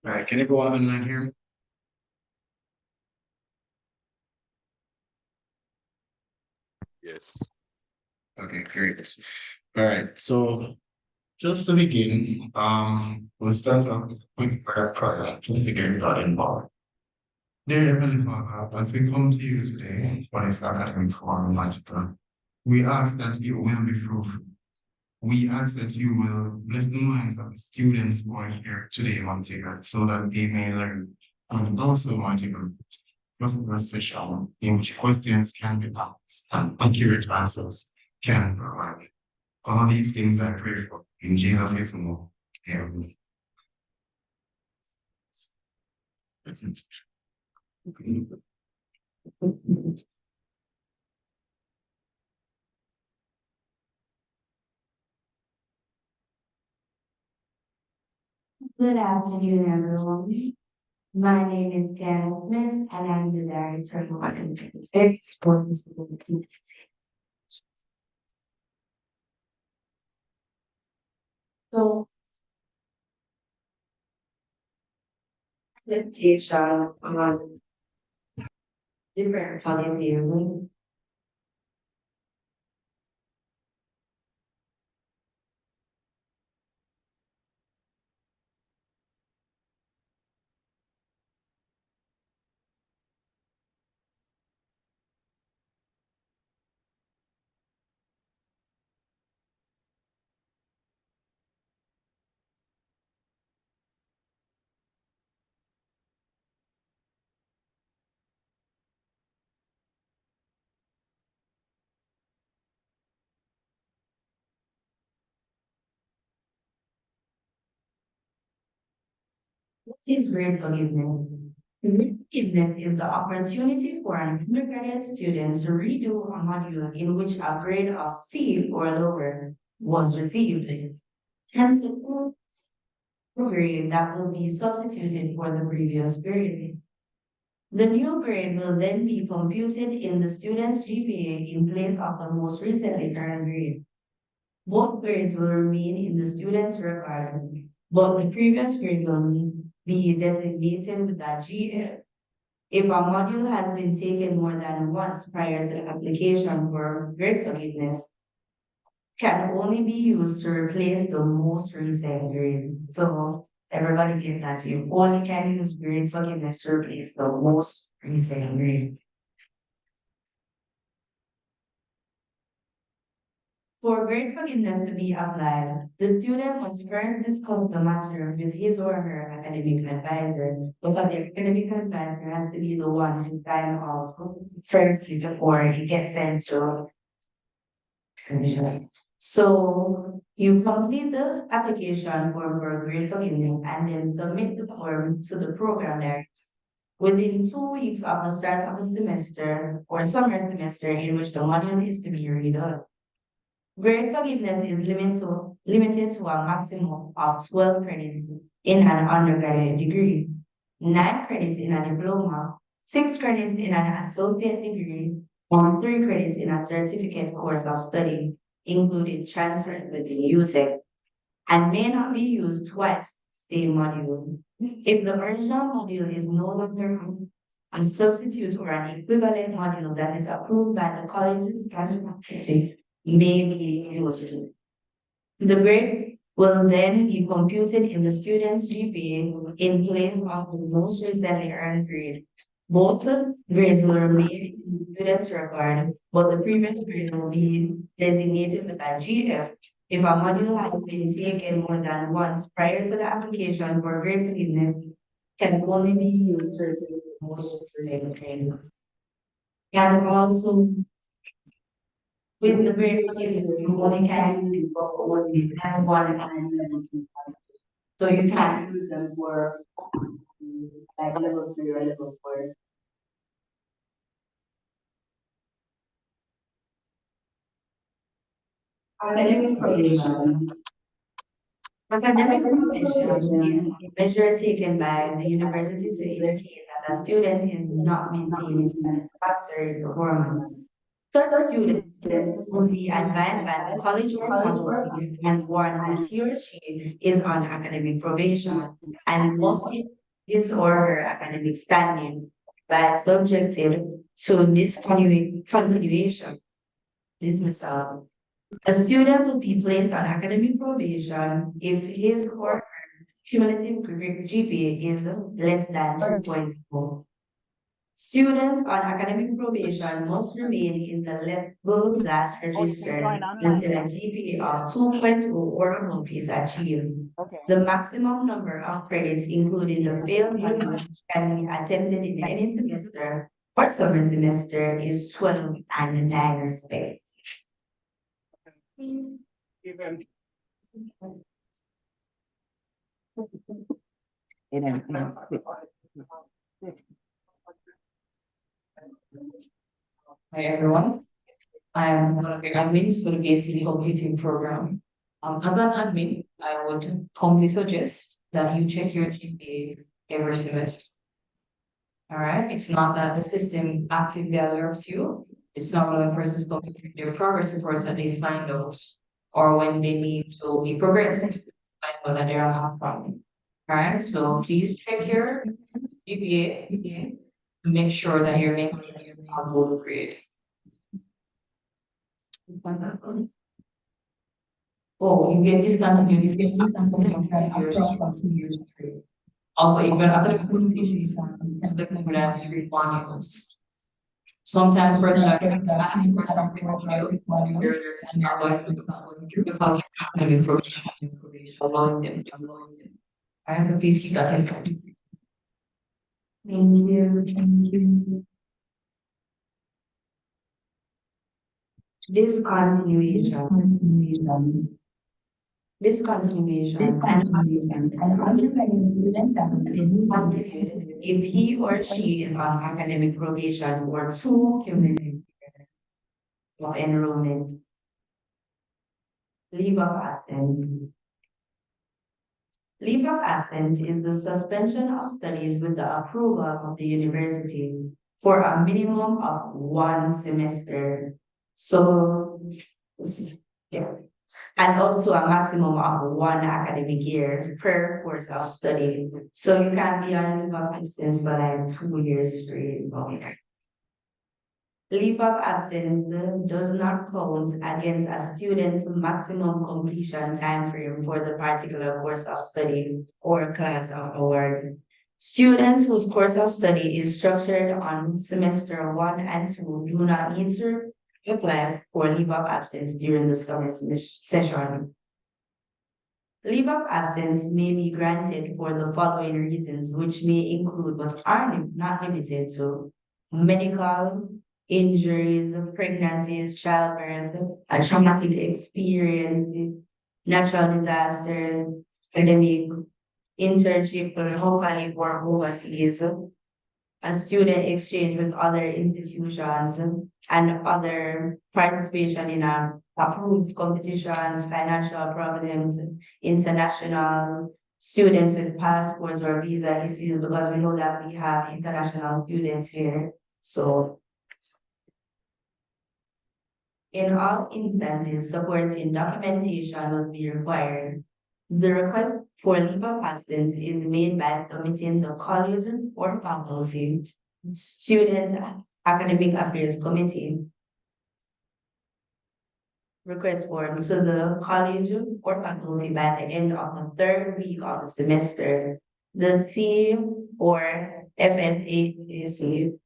All right, can you go on online here? Yes. Okay, great. All right, so just to begin, we'll start off with a quick prayer just to get God involved. Dear Heavenly Father, as we come to you today for this academic forum, Mighty God, we ask that you will be fruitful. We ask that you will bless the minds of the students who are here today, Mighty God, so that they may learn. And also, Mighty God, just a session in which questions can be asked and accurate answers can be provided. All these things I pray for in Jesus' name. Amen. Good afternoon, everyone. My name is Karen Smith, and I'm the director of Academicv for the school team. So, the teacher on different policies. What is grade forgiveness? Grade forgiveness is the opportunity for an undergraduate student to redo a module in which a grade of C or lower was received. Hence, a full grade that will be substituted for the previous grade. The new grade will then be computed in the student's GPA in place of the most recently earned grade. Both grades will remain in the student's record, but the previous grade will be designated with a GF. If a module has been taken more than once prior to the application for grade forgiveness, can only be used to replace the most recent grade. So everybody get that you only can use grade forgiveness to replace the most recent grade. For grade forgiveness to be applied, the student must first discuss the matter with his or her academic advisor, because the academic advisor has to be the one to sign off firstly before it gets sent to so you complete the application form for grade forgiveness and then submit the form to the program director within 2 weeks of the start of the semester or summer semester in which the module is to be redone. Grade forgiveness is limited to a maximum of 12 credits in an undergraduate degree, 9 credits in a diploma, 6 credits in an associate degree, and 3 credits in a certificate course of study, including transfers within UTEC, and may not be used twice for the same module. If the original module is no longer a substitute or an equivalent module that is approved by the College of Faculty may be used. The grade will then be computed in the student's GPA in place of the most recently earned grade. Both the grades will remain in the student's record, but the previous grade will be designated with a GF if a module has been taken more than once prior to the application for grade forgiveness can only be used for the most recent grade. And also with the grade forgiveness, you only can use it for only level one and level two. So you can't use them for like level three or level four. Academic probation. Academic probation is a measure taken by the university to indicate that a student is not maintaining satisfactory performance. Such students will be advised by the college or faculty and warned that he or she is on academic probation and must improve his or her academic standing by subjected to continuation dismissal. A student will be placed on academic probation if his or her cumulative GPA is less than 2.4. Students on academic probation must remain in the level class register until a GPA of 2.0 or above is achieved. The maximum number of credits, including the failed modules, which can be attempted in any semester or summer semester, is 12 and 9 respect. Hi everyone, I am one of your admins for the BSc Computing program. As an admin, I would humbly suggest that you check your GPA every semester. All right, it's not that the system actively alerts you. It's not when persons come to their progress reports that they find out, or when they need to be progressed, find out that they're on a problem. All right, so please check your GPA to make sure that you're making a good grade. Oh, you get discontinued, you get discontinued from 2 years straight. Also, if you're academic qualification, looking for that 3 modules. Sometimes person are trying to add in module, and not going to because of academic approach, allowing them to allowing them. I have to please keep that in mind. Thank you. Thank you. Discontinuation. Discontinuation is continued if he or she is on academic probation or 2 cumulative years of enrollment. Leave of absence. Leave of absence is the suspension of studies with the approval of the university for a minimum of 1 semester. So, yeah, and up to a maximum of 1 academic year per course of study. So you can't be on leave of absence for like 2 years straight. Leave of absence does not count against a student's maximum completion time frame for the particular course of study or class of award. Students whose course of study is structured on semester 1 and 2 do not need to apply for leave of absence during the summer session. Leave of absence may be granted for the following reasons, which may include but are not limited to medical, injuries, pregnancies, childbirth, a traumatic experience, natural disasters, academic, internship, locally or overseas, a student exchange with other institutions, and other participation in approved competitions, financial problems, international students with passports or visa issues, because we know that we have international students here. So in all instances, supporting documentation will be required. The request for leave of absence is made by submitting the college or faculty student academic affairs committee request form to the college or faculty by the end of the third week of the semester. The T or FSAC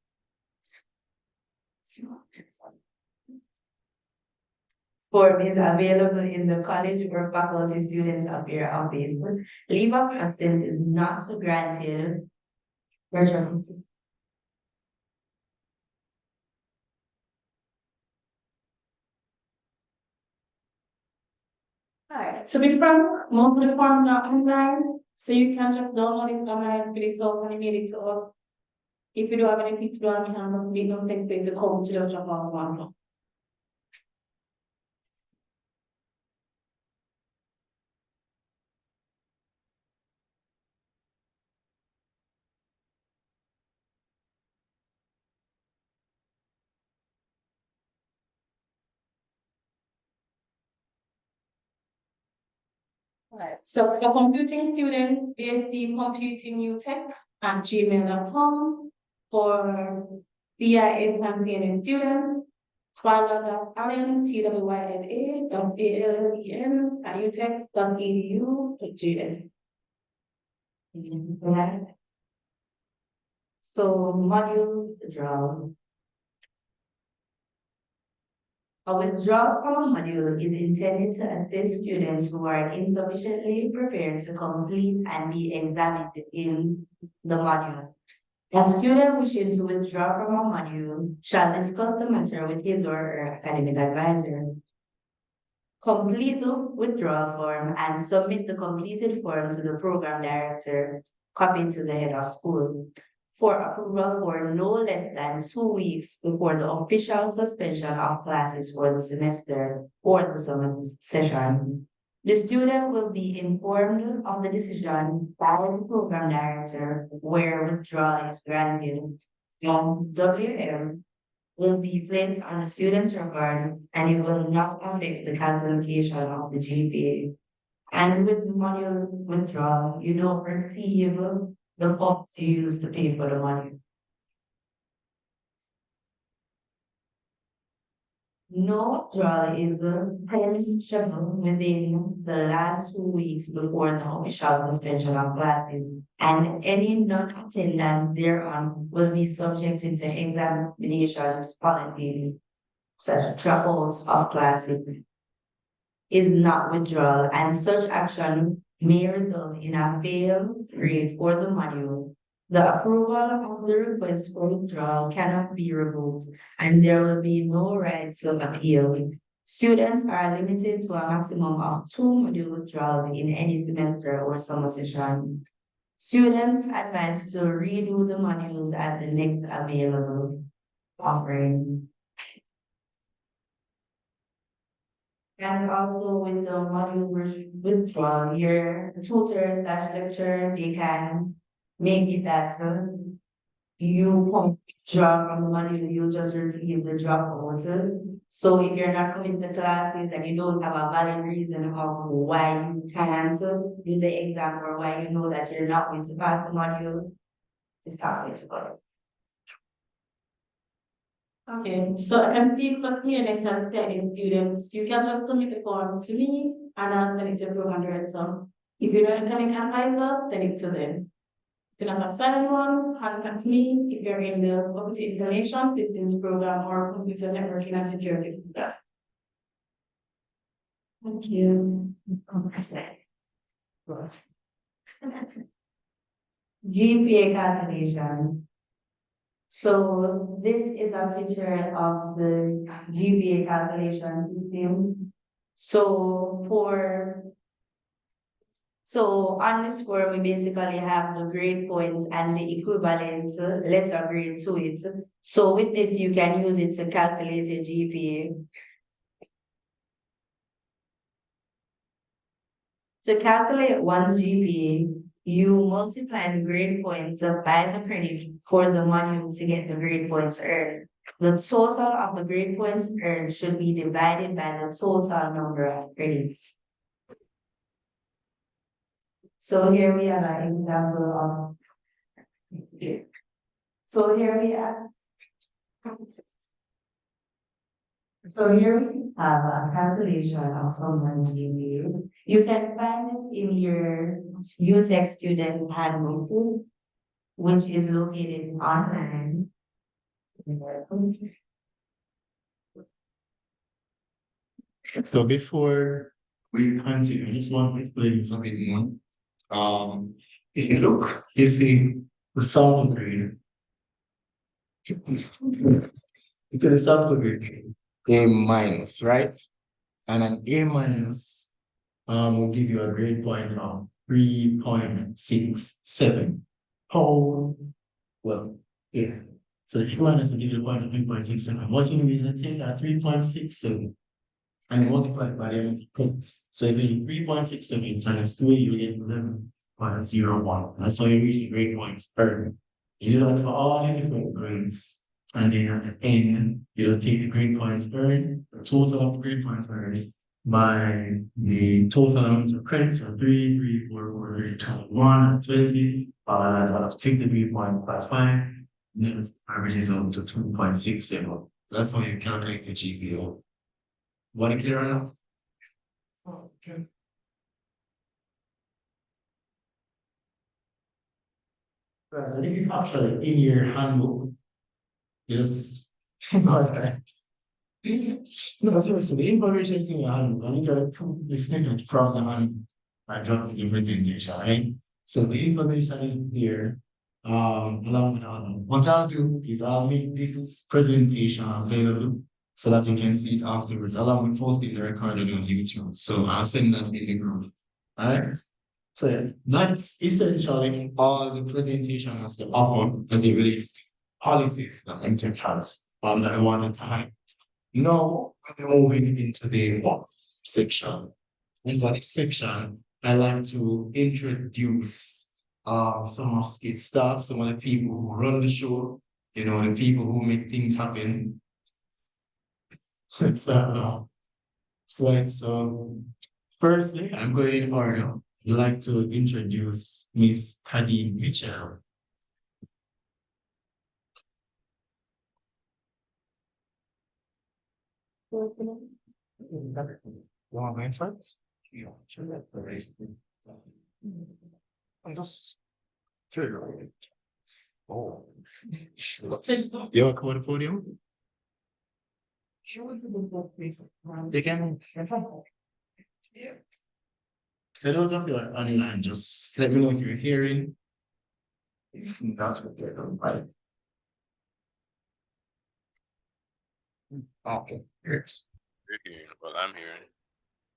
form is available in the college or faculty student affairs office. Leave of absence is not granted. Alright, to be frank, most of the forms are online, so you can just download it online, fill it out, and email it to us. If you don't have anything to do on campus, make no sense for you to come to just drop off one. Alright, so for computing students, BSc Computing New Tech at gmail.com. For BIS and CNN students, Twyla.allen, twyla.allen@utech.edu.gm. Right. So module withdrawal. A withdrawal from a module is intended to assist students who are insufficiently prepared to complete and be examined in the module. A student wishing to withdraw from a module shall discuss the matter with his or her academic advisor. Complete the withdrawal form and submit the completed form to the program director, copied to the head of school, for approval for no less than 2 weeks before the official suspension of classes for the semester or the summer session. The student will be informed of the decision by the program director where withdrawal is granted, and WM will be placed on the student's record and it will not affect the calculation of the GPA. And with module withdrawal, you don't receive the funds you use to pay for the money. No withdrawal is permissible within the last 2 weeks before the official suspension of classes, and any non-attendance thereon will be subjected to examination policy, such as dropouts of classes is not withdrawal, and such action may result in a failed grade for the module. The approval of the request for withdrawal cannot be revoked, and there will be no right to appeal. Students are limited to a maximum of 2 module withdrawals in any semester or summer session. Students advised to redo the modules at the next available offering. And also with the module withdrawal, your tutor slash lecturer, they can make it that you won't drop from the module, you just receive the dropout. So if you're not coming to classes and you don't have a valid reason of why you can't do the exam or why you know that you're not going to pass the module, it's not going to go. Okay, so I can speak for CNS and CIT students. You can just submit the form to me and I'll send it to the program director. If you don't have an advisor, send it to them. If you have a signed one, contact me if you're in the Computer Information Systems program or Computer Networking and Security program. Thank you. GPA calculation. So this is a picture of the GPA calculation system. So on this form, we basically have the grade points and the equivalent letter grade to it. So with this, you can use it to calculate your GPA. To calculate one's GPA, you multiply the grade points by the credit for the module to get the grade points earned. The total of the grade points earned should be divided by the total number of credits. So here we have an example of. So here we have. So here we have a calculation of someone's GPA. You can find it in your UTech students handbook, which is located online. So before we continue, I just want to explain something more. If you look, you see the sample grade. It's the sample grade, A minus, right? And an A minus will give you a grade point of 3.67. How well, yeah. So the A minus will give you a point of 3.67. What you need is to take that 3.67 and you multiply it by the amount of points. So if you do 3.67 times 2, you get 11.01. That's how you reach the grade points earned. You do that for all the different grades. And then at the end, you'll take the grade points earned, the total of the grade points earned, the total amount of credits are 3, 3, 4, 4, 3, 2, 1, that's 20. I've got 53.55. Then averages out to 2.67. So that's how you calculate the GPO. Want to clear on that? Okay. Right, so this is actually in your handbook. Just no, seriously, the information is in your handbook. I need to took the snippet from the handbook and dropped in the presentation, right? So the information is there. Along with what I'll do is I'll make this presentation available so that you can see it afterwards, along with posting the recording on YouTube. So I'll send that in the group. All right. So that's essentially all the presentation has to offer as it relates to policies that MTech has that I wanted to highlight. Now we're moving into the section. And for this section, I like to introduce some of SCIT staff, some of the people who run the show, the people who make things happen. So, right, so firstly, I'm going in order. I'd like to introduce Miss Cadine Mitchell. You want my friends? Yeah, sure. I'm just through. Oh. You want to come on the podium? They can. Yeah. So those of you who are online, just let me know if you're hearing. If not, we'll get them right. Okay, great. You're hearing, well, I'm hearing.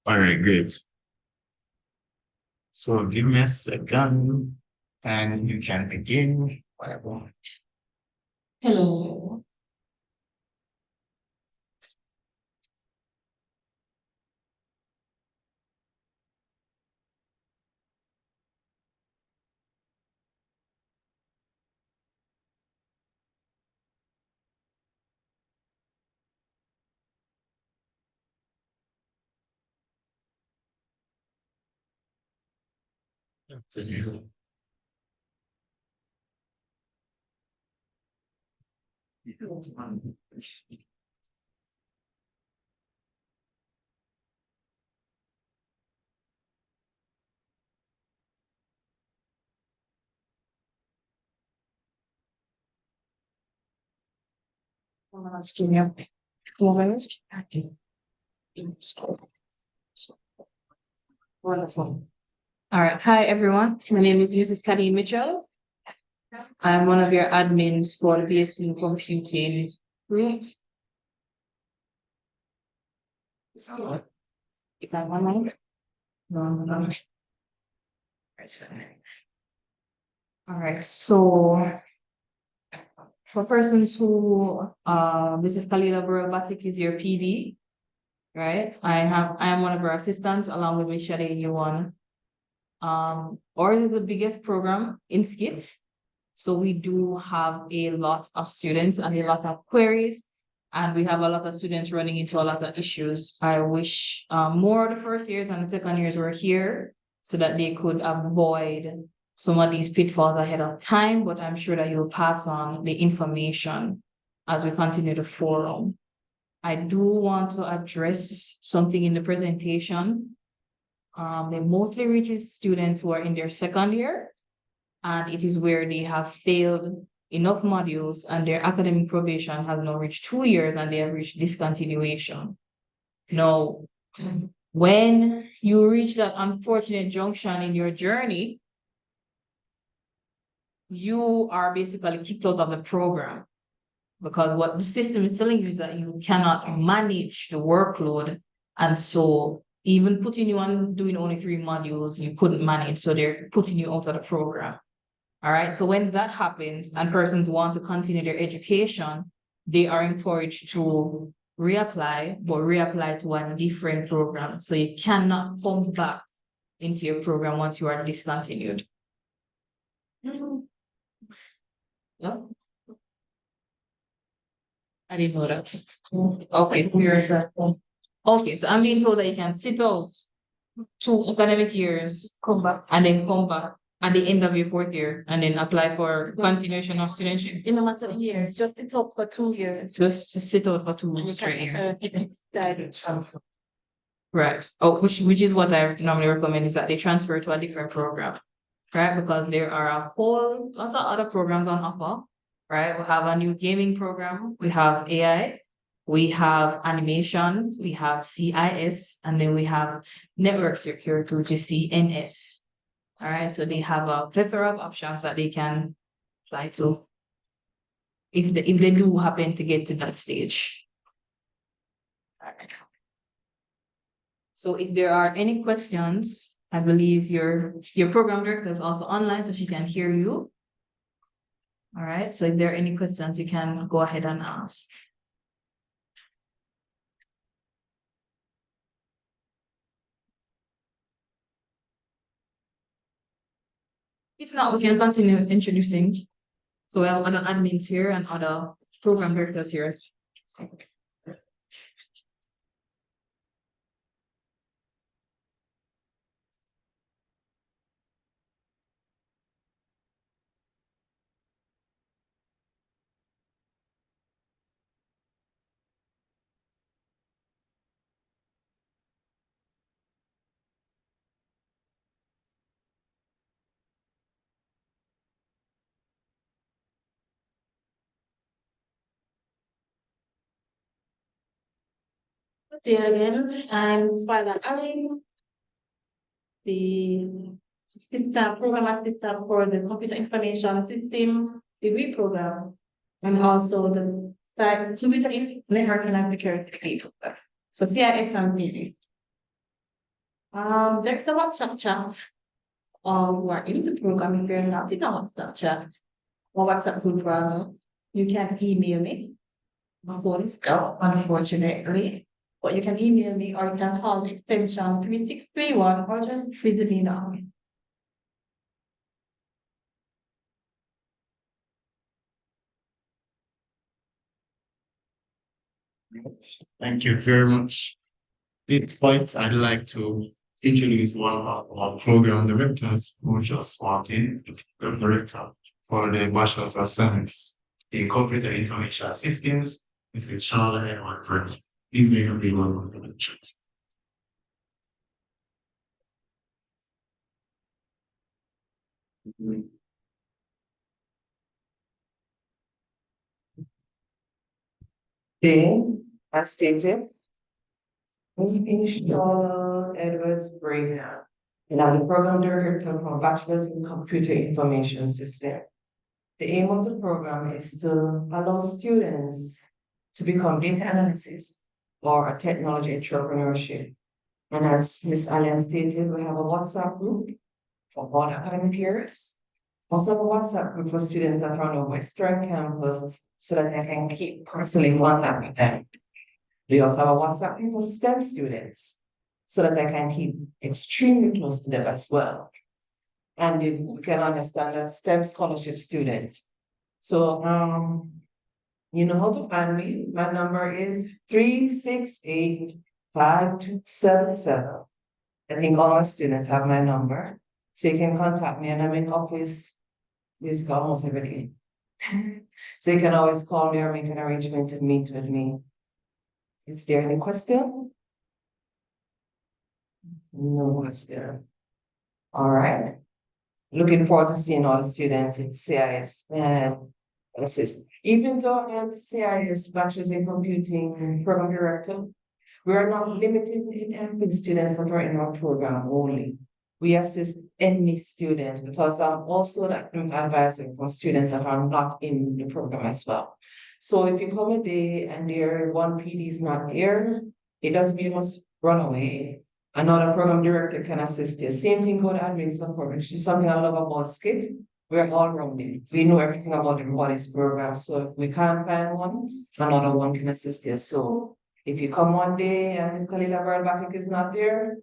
All right, great. So give me a second and you can begin whatever. Hello. Wonderful. All right. Hi, everyone. My name is Mrs. Cadine Mitchell. I'm one of your admins for the BSc in Computing group. If I want one. No. All right. So for persons who this is Kalila Batik is your PD, right? I am one of our assistants along with Miss Shade Yuan. Ours is the biggest program in SCIT. So we do have a lot of students and a lot of queries, and we have a lot of students running into a lot of issues. I wish more of the first years and the second years were here so that they could avoid some of these pitfalls ahead of time, but I'm sure that you'll pass on the information as we continue the forum. I do want to address something in the presentation. It mostly reaches students who are in their second year, and it is where they have failed enough modules and their academic probation has now reached 2 years and they have reached discontinuation. Now, when you reach that unfortunate junction in your journey, you are basically kicked out of the program because what the system is telling you is that you cannot manage the workload. And so even putting you on doing only 3 modules, you couldn't manage. So they're putting you out of the program. All right. So when that happens and persons want to continue their education, they are encouraged to reapply, but reapply to a different program. So you cannot come back into your program once you are discontinued. Yeah. I didn't know that. Okay, we're Okay, so I'm being told that you can sit out 2 academic years, come back, and then come back at the end of your 4th year, and then apply for continuation of studentship. In a matter of years, just sit up for 2 years. Just to sit out for 2 You straight can years. that. Right. Oh, which is what I normally recommend is that they transfer to a different program, right? Because there are a whole lot of other programs on offer, right? We have a new gaming program, we have AI, we have animation, we have CIS, and then we have network security, which is CNS. All right, so they have a plethora of options that they can apply to if they do happen to get to that stage. All right. So if there are any questions, I believe your program director is also online, so she can hear you. All right, so if there are any questions, you can go ahead and ask. If not, we can continue introducing. So we have other admins here and other program directors here. There again, I'm Spider Ali, the assistant, program assistant for the computer information system degree program, and also the computer networking and security degree program. So CIS and CV. There's a WhatsApp chat. Who are in the program, if you're not in a WhatsApp chat or WhatsApp group, you can email me. My phone is down, unfortunately. But you can email me or you can call the extension 3631 or just visit me now. Thank you very much. At this point, I'd like to introduce one of our program directors who just walked in, the program director for the Bachelor's of Science in Computer Information Systems. This is Charlotte Edwards Brown. Please make everyone welcome. Being, as stated, Charlotte Edwards Brainerd, and I'm the program director for Bachelor's in Computer Information System. The aim of the program is to allow students to become data analysts or a technology entrepreneurship. And as Ms. Allen stated, we have a WhatsApp group for all academic years. Also have a WhatsApp group for students that are on the Western campus so that I can keep personally in contact with them. We also have a WhatsApp group for STEM students so that I can keep extremely close to them as well. And you can understand that STEM scholarship students. So, you know how to find me. My number is 368-5277. I think all my students have my number. So you can contact me and I'm in office basically almost every day. So you can always call me or make an arrangement to meet with me. Is there any question? No question. All right. Looking forward to seeing all the students in CIS and assist. Even though I am the CIS Bachelor's in Computing Program Director, we are not limited in helping students that are in our program only. We assist any student because I'm also the academic advisor for students that are not in the program as well. So if you come a day and there one PD is not there, it doesn't mean you must run away. Another program director can assist you. Same thing with admin support, which is something I love about SCIT. We're all rounded. We know everything about everybody's program. So if we can't find one, another one can assist you. So if you come one day and Ms. Kalila Bernbach is not there,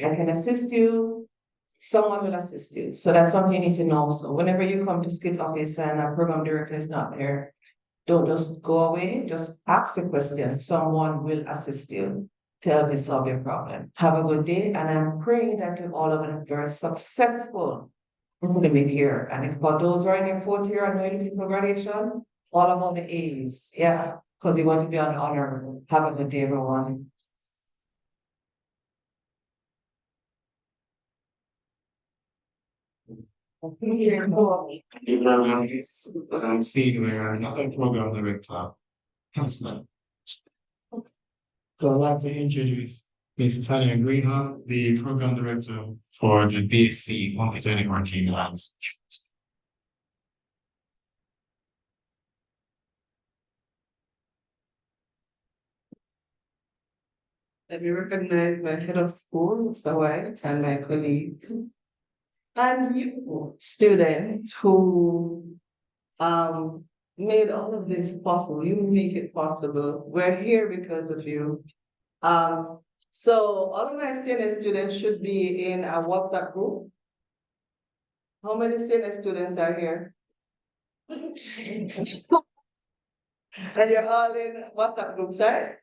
I can assist you. Someone will assist you. So that's something you need to know. So whenever you come to SCIT office and a program director is not there, don't just go away. Just ask a question. Someone will assist you. to help you solve your problem. Have a good day, and I'm praying that you all have a very successful academic year. And if for those who are in your fourth year and you're looking for graduation, all about the A's, yeah, because you want to be on honor. Have a good day, everyone. I'm seeing where another program director has not. So I'd like to introduce Ms. Tanya Greenham, the program director for the BSc Computer Networking Labs. Let me recognize my head of school, Mr. White, and my colleagues. And you, students who made all of this possible. You make it possible. We're here because of you. So all of my senior students should be in a WhatsApp group. How many senior students are here? And you're all in WhatsApp groups, right?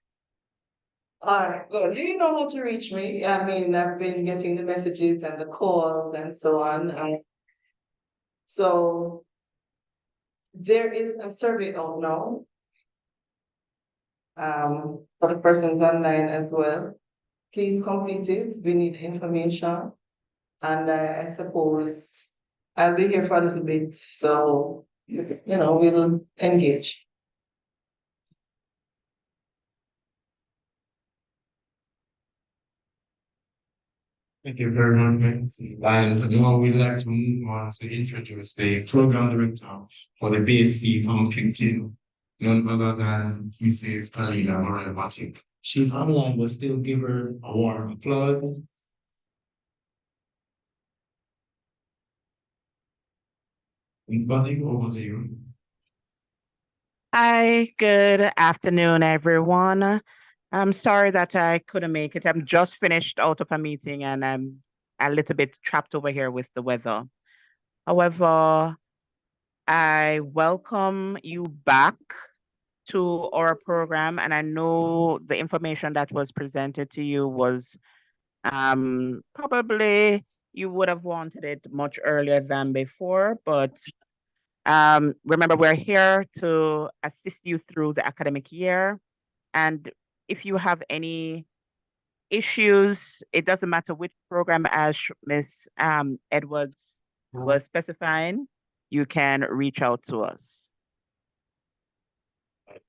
All right, good. Do you know how to reach me? I mean, I've been getting the messages and the calls and so on. So there is a survey out now. For the persons online as well. Please complete it. We need information. And I suppose I'll be here for a little bit, so we'll engage. Thank you very much, Nancy. And now we'd like to move on to introduce the program director for the BSc Computing, none other than Mrs. Kalila Morel-Matic. She's online, but still give her a warm applause. Buddy, over to you. Hi, good afternoon, everyone. I'm sorry that I couldn't make it. I'm just finished out of a meeting and I'm a little bit trapped over here with the weather. However, I welcome you back to our program, and I know the information that was presented to you was probably you would have wanted it much earlier than before, but remember, we're here to assist you through the academic year. And if you have any issues, it doesn't matter which program, as Ms. Edwards was specifying, you can reach out to us.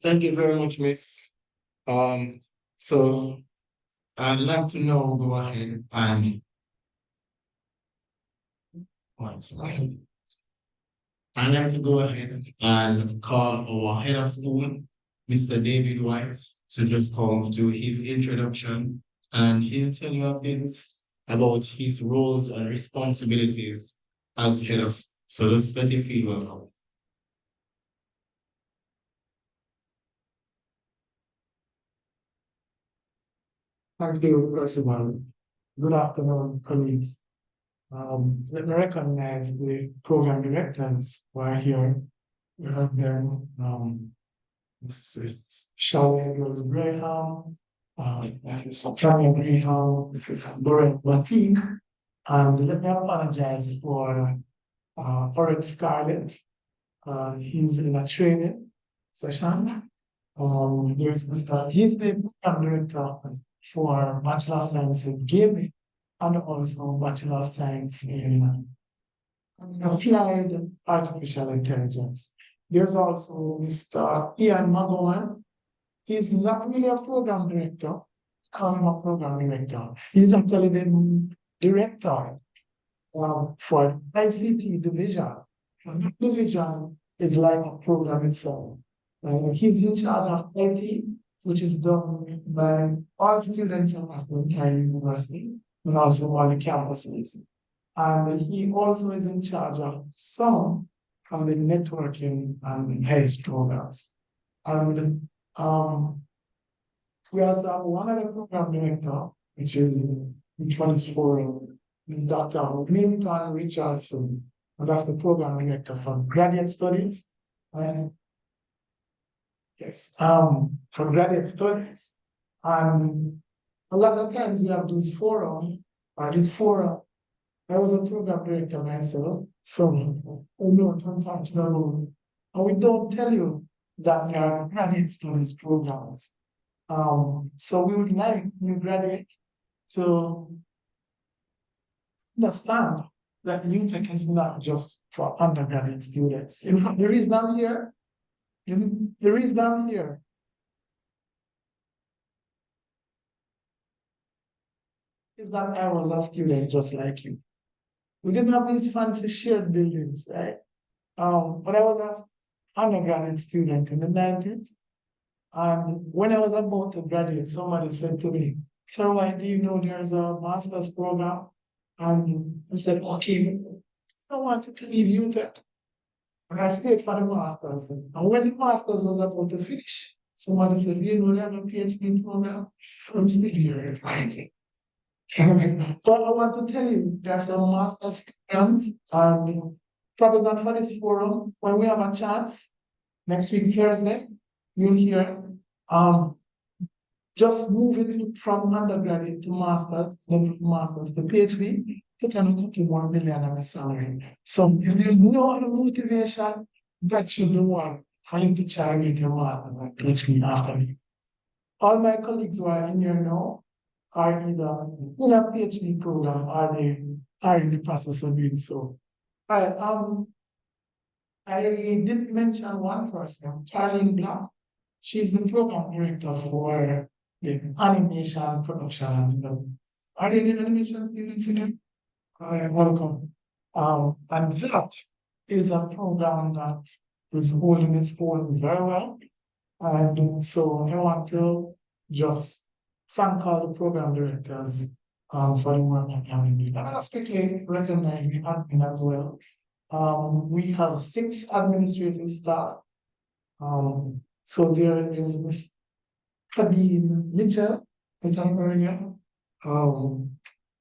Thank you very much, Miss. So I'd like to know, go ahead and I'd like to go ahead and call our head of school, Mr. David White, to just come do his introduction, and he'll tell you a bit about his roles and responsibilities as head of school. So just let him feel welcome. Thank you, Percival. Good afternoon, colleagues. Let me recognize the program directors who are here. We have them. This is Charlotte Rose Graham, this is Tanya Graham, this is Lauren Batik. And let me apologize for Oren Scarlett. He's in a training session. He's the program director for Bachelor of Science in Gaming and also Bachelor of Science in Applied Artificial Intelligence. There's also Mr. Ian McGowan. He's not really a program director, call him a program director. He's actually the director for ICT division. And that division is like a program itself. He's in charge of IT, which is done by all students across the entire university and also all the campuses. And he also is in charge of some of the networking and health programs. And we also have one other program director, which was for Dr. Clinton Richardson, and that's the program director for graduate studies. Yes, for graduate studies. And a lot of times we have these forums or this forum. I was a program director myself, so I know what I'm talking about. And we don't tell you that there are graduate studies programs. So we would like new graduate to understand that UTech is not just for undergraduate students. In fact, the reason I'm here, the reason I'm here is that I was a student just like you. We didn't have these fancy shared buildings, right? But I was an undergraduate student in the 90s. And when I was about to graduate, somebody said to me, "Sir, why do you know there's a master's program?" And I said, "Okay, I wanted to leave UTech." And I stayed for the master's. And when the master's was about to finish, somebody said, "You know, they have a PhD program." I'm still here. But I want to tell you, there's some master's programs, and probably not for this forum. When we have a chance, next week, Thursday, you'll hear just moving from undergraduate to master's, then from master's to PhD, to turn a couple more million on a salary. So if there's no other motivation, that should be one for you to try and get your master's and PhD after me. All my colleagues who are in here now are either in a PhD program or they are in the process of doing so. All right, I did mention one person, Caroline Black. She's the program director for the animation production. Are there any animation students in here? All right, welcome. And that is a program that is holding its own very well. And so I want to just thank all the program directors for the work that they're doing. I'm going to quickly recognize the admin as well. We have 6 administrative staff. So there is Ms. Kadeen Mitchell, earlier.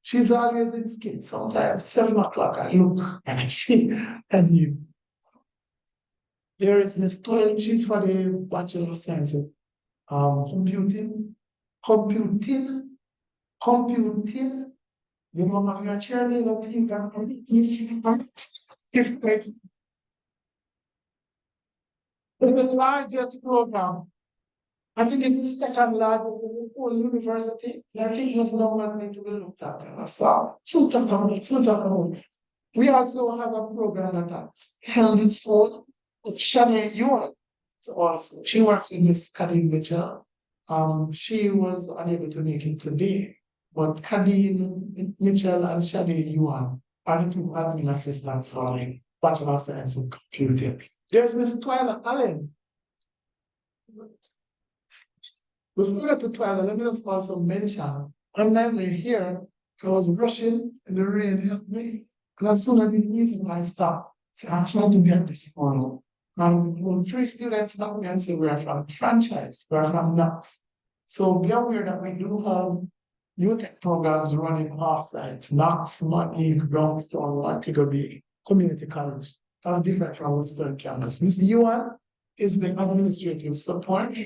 She's always in SCIT, sometimes 7 o'clock. I look and I see Kadeen. There is Ms. Toyle, she's for the Bachelor of Science in computing. You know, have your cheerleader team that the largest program. I think it's the second largest in the whole university. And I think those numbers need to be looked at. So, we also have a program that has held its own of Shanae Yuan. So also, she works with Miss Kadeen Mitchell. She was unable to make it today, but Kadeen Mitchell and Shanae Yuan are the 2 admin assistants for the Bachelor of Science in Computing. There's Miss Twyla Allen. Before we get to Twyla, let me just also mention, on my way here, I was rushing and the rain helped me. And as soon as it eased, I stopped. So I'm trying to get this photo. And 3 students stopped me and said, "We're from the franchise, we're from Knox." So be aware that we do have UTech programs running offsite, Knox, Money, Brownstone, Montego Bay Community College. That's different from Western Campus. Mr. Yuan is the administrative support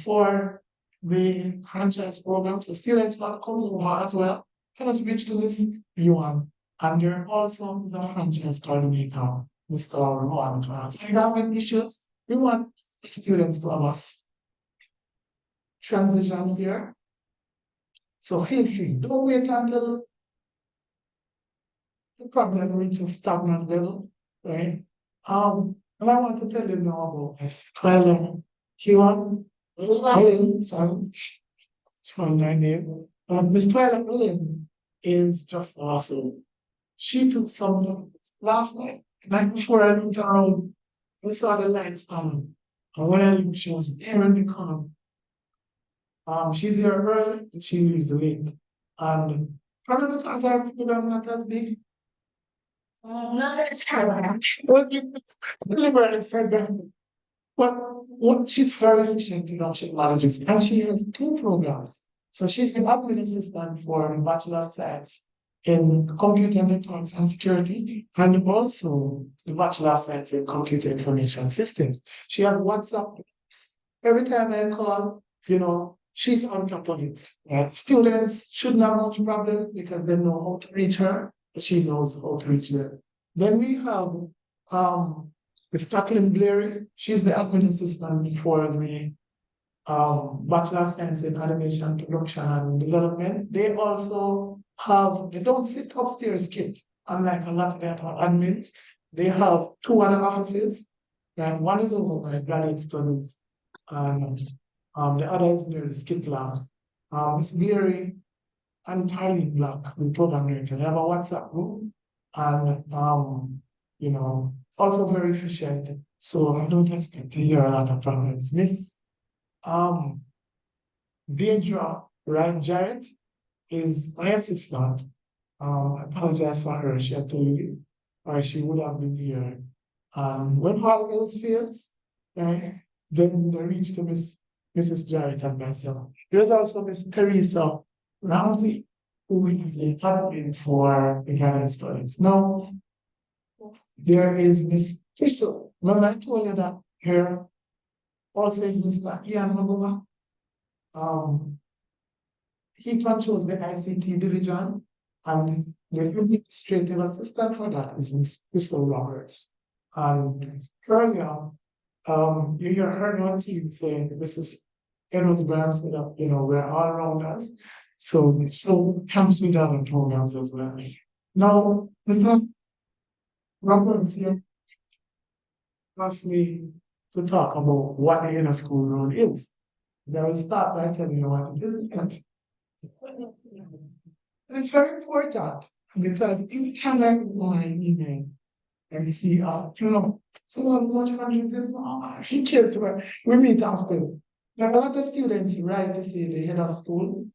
for the franchise program. So students want to come over as well. Can us reach to Ms. Yuan. And there also is a franchise coordinator, Mr. Rowan. So if you have any issues, we want students to have us transition here. So feel free. Don't wait until the problem reaches stagnant level, right? And I want to tell you now about this. Well, Huan, sorry, it's from my name. Miss Twyla William is just awesome. She took some last night before I looked around, we saw the lights on. And when I looked, she was there in the corner. She's here early and she leaves late. And probably because our program not as big. Deliberately said that. But what she's very efficient, she manages, and she has 2 programs. So she's the admin assistant for the Bachelor of Science in Computer Networks and Security, and also the Bachelor of Science in Computer Information Systems. She has WhatsApp groups. Every time I call, she's on top of it. Students shouldn't have much problems because they know how to reach her, but she knows how to reach them. Then we have Ms. Kathleen Blair. She's the admin assistant for the Bachelor of Science in Animation, Production and Development. They also they don't sit upstairs, kids, unlike a lot of the other admins. They have two other offices, right? One is over by graduate studies, and the other is near the SCIT labs. Ms. Berry and Carly Black, the program director, they have a WhatsApp group, and also very efficient. So I don't expect to hear a lot of problems. Miss Deidre Ryan Jarrett is my assistant. I apologize for her, she had to leave, or she would have been here. When all else fails, right, then they reach to Mrs. Jarrett and myself. There's also Miss Teresa Ramsey, who is the admin for the graduate studies. Now, there is Miss Crystal. Remember I told you that here also is Mr. Ian Maguma. He controls the ICT division, and the administrative assistant for that is Miss Crystal Roberts. And earlier, you hear her on team saying Mrs. Edwards Brown said that, we're all around us. So helps with other programs as well. Now, Mr. Roberts here asked me to talk about what the inner school role is. I will start by telling you what it is. And it's very important because every time I go on an email and see, someone watching hundreds is she killed her. We meet often. There are a lot of students write to say the head of school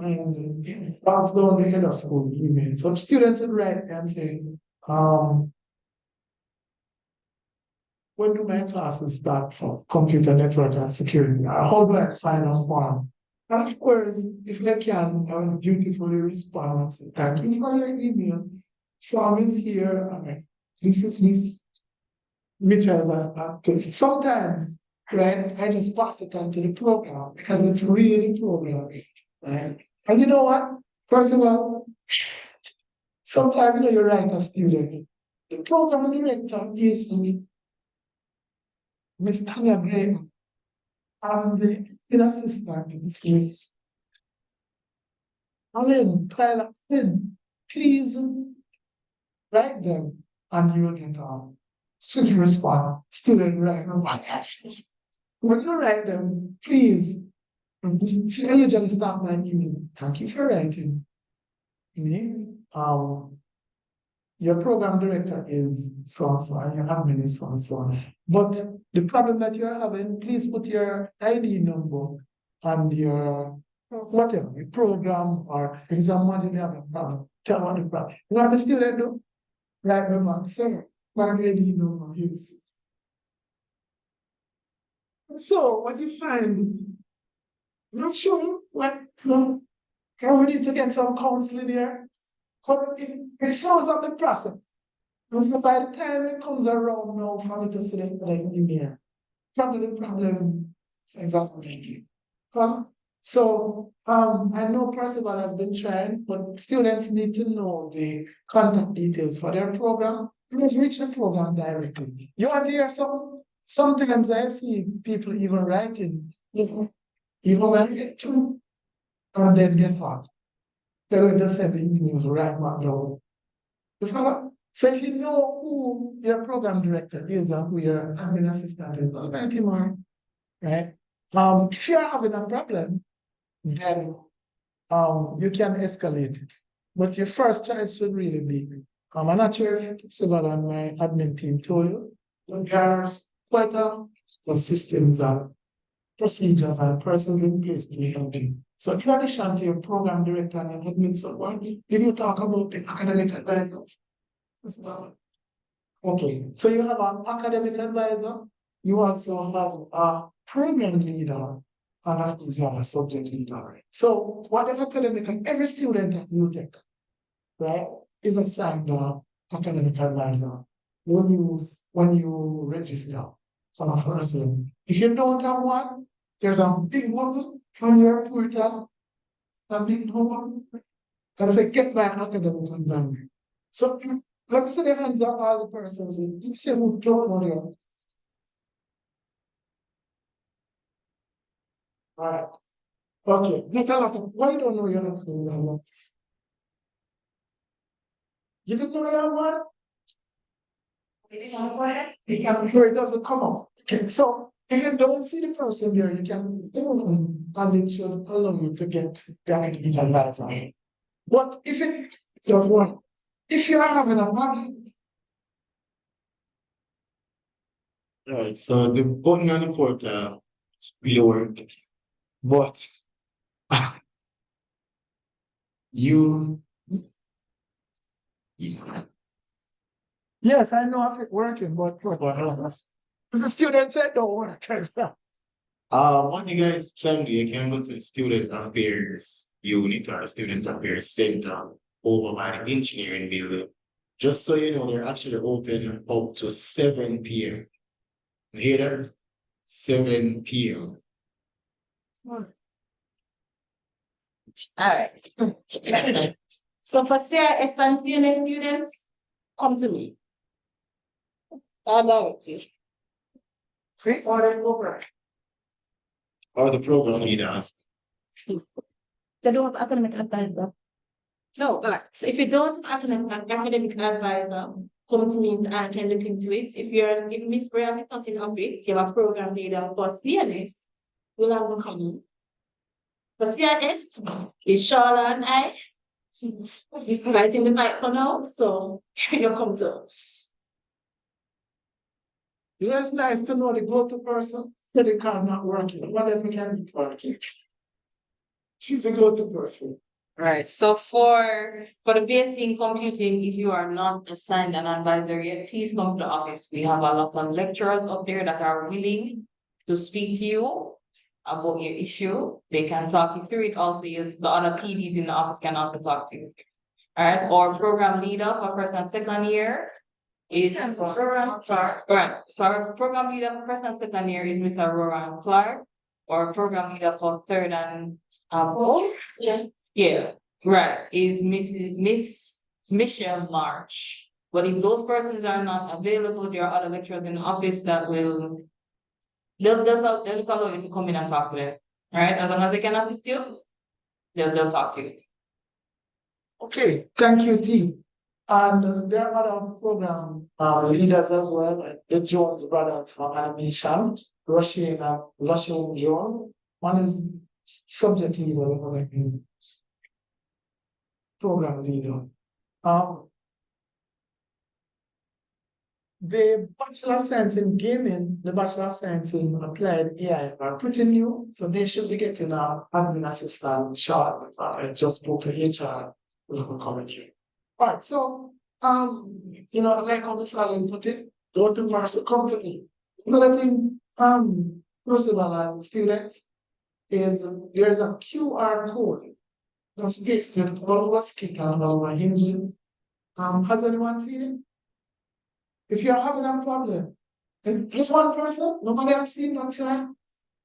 and pass down the head of school email. So students would write and say, when do my classes start for computer network and security? Or how do I find a form? And of course, if I can, I will dutifully respond and say, thank you for your email. Form is here. This is Miss Mitchell. Sometimes, right, I just pass it on to the program because it's really programming, right? And you know what? First of all, sometimes you write a student. The program director is Miss Tanya Graham. And the assistant is Miss Alan, please write them and you will get swift response. Student write them. When you write them, please, I usually start my email. Thank you for writing. Your program director is so-and-so and your admin is so-and-so. But the problem that you're having, please put your ID number and your whatever, your program or exam one, you have a problem. Tell what the problem. You know what the student do? Write them back, sir. My ID number is. So what you find, not sure what, how we need to get some counseling here. But it shows up the process. And by the time it comes around now for me to select the email, probably the problem is exacerbated. So I know Percival has been trying, but students need to know the contact details for their program. Just reach the program directly. You want to hear something? Sometimes I see people even writing, even when I get to, and then guess what? They will just send the emails right back down. So if you know who your program director is and who your admin assistant is, write him on, right? If you're having a problem, then you can escalate it. But your first choice should really be, I'm not sure if Percival and my admin team told you, but there's quite a systems and procedures and persons in place to help you. So in addition to your program director and admin support, did you talk about the academic advisor as well? Okay, so you have an academic advisor, you also have a program leader, and of course you have a subject leader. So what the academic, every student that you take, right, is assigned an academic advisor when you register for a person. If you don't have one, there's a big bubble on your portal, a big home, and say, get my academic advance. So let me see the hands of all the persons. If you say who don't know you. All right. Okay. That's a lot of why don't know your academic advance? You didn't know you have one? No, it doesn't come up. Okay, so if you don't see the person there, you can and it should allow you to get the academic advisor. But if it does one, if you are having a problem, Right, so the button on the portal is really working, but you, yeah, yes, I know if it's working, but the student said don't work. what you guys can do, you can go to the student affairs unit or the student affairs center over by the engineering building. Just so you know, they're actually open up to 7 p.m. You hear that? 7 p.m. Alright. So for CIS and CNA students, come to me. I know it. See, or they go work. Or the program leaders. They don't have academic advisor. No, alright. So if you don't have academic advisor, come to me and I can look into it. If Miss Graham is not in office, you have a program leader for CNS, will have to come. For CIS, it's Charlotte and I. Fighting the fight for now, so you come to us. You know, it's nice to know the go-to person, so the car not working. Whatever can be working. She's a go-to person. Right, so for the BSc in computing, if you are not assigned an advisor yet, please come to the office. We have a lot of lecturers up there that are willing to speak to you about your issue. They can talk you through it. Also, the other PDs in the office can also talk to you. All right, or program leader for first and second year is program Clark. Right, so our program leader for first and second year is Mr. Roran Clark, or program leader for third and fourth. Yeah, right, is Miss Michelle March. But if those persons are not available, there are other lecturers in the office that will, they'll just allow you to come in and talk to them. All right, as long as they can assist you, they'll talk to you. Okay, thank you, team. And there are other program leaders as well, like the Jones brothers from animation, Russian John. One is subject leader, like program leader. The Bachelor of Science in Gaming, the Bachelor of Science in Applied AI are pretty new, so they should be getting an admin assistant short. I just spoke to HR, will come with you. All right, so you know, like how Miss Allen put it, go to person, come to me. Another thing, first of all, students, is there's a QR code that's based on our SCIT and our engine. Has anyone seen it? If you're having a problem, and just one person, nobody has seen that sign.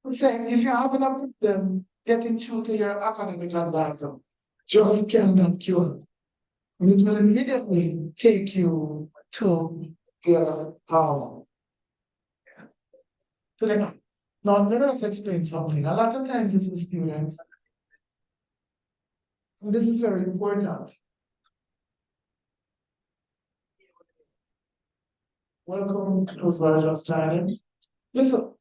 I'm saying if you're having a problem getting through to your academic advisor, just scan that QR. And it will immediately take you to your to the now let us explain something. A lot of times it's the students. And this is very important. Welcome to those who are just joining. Listen,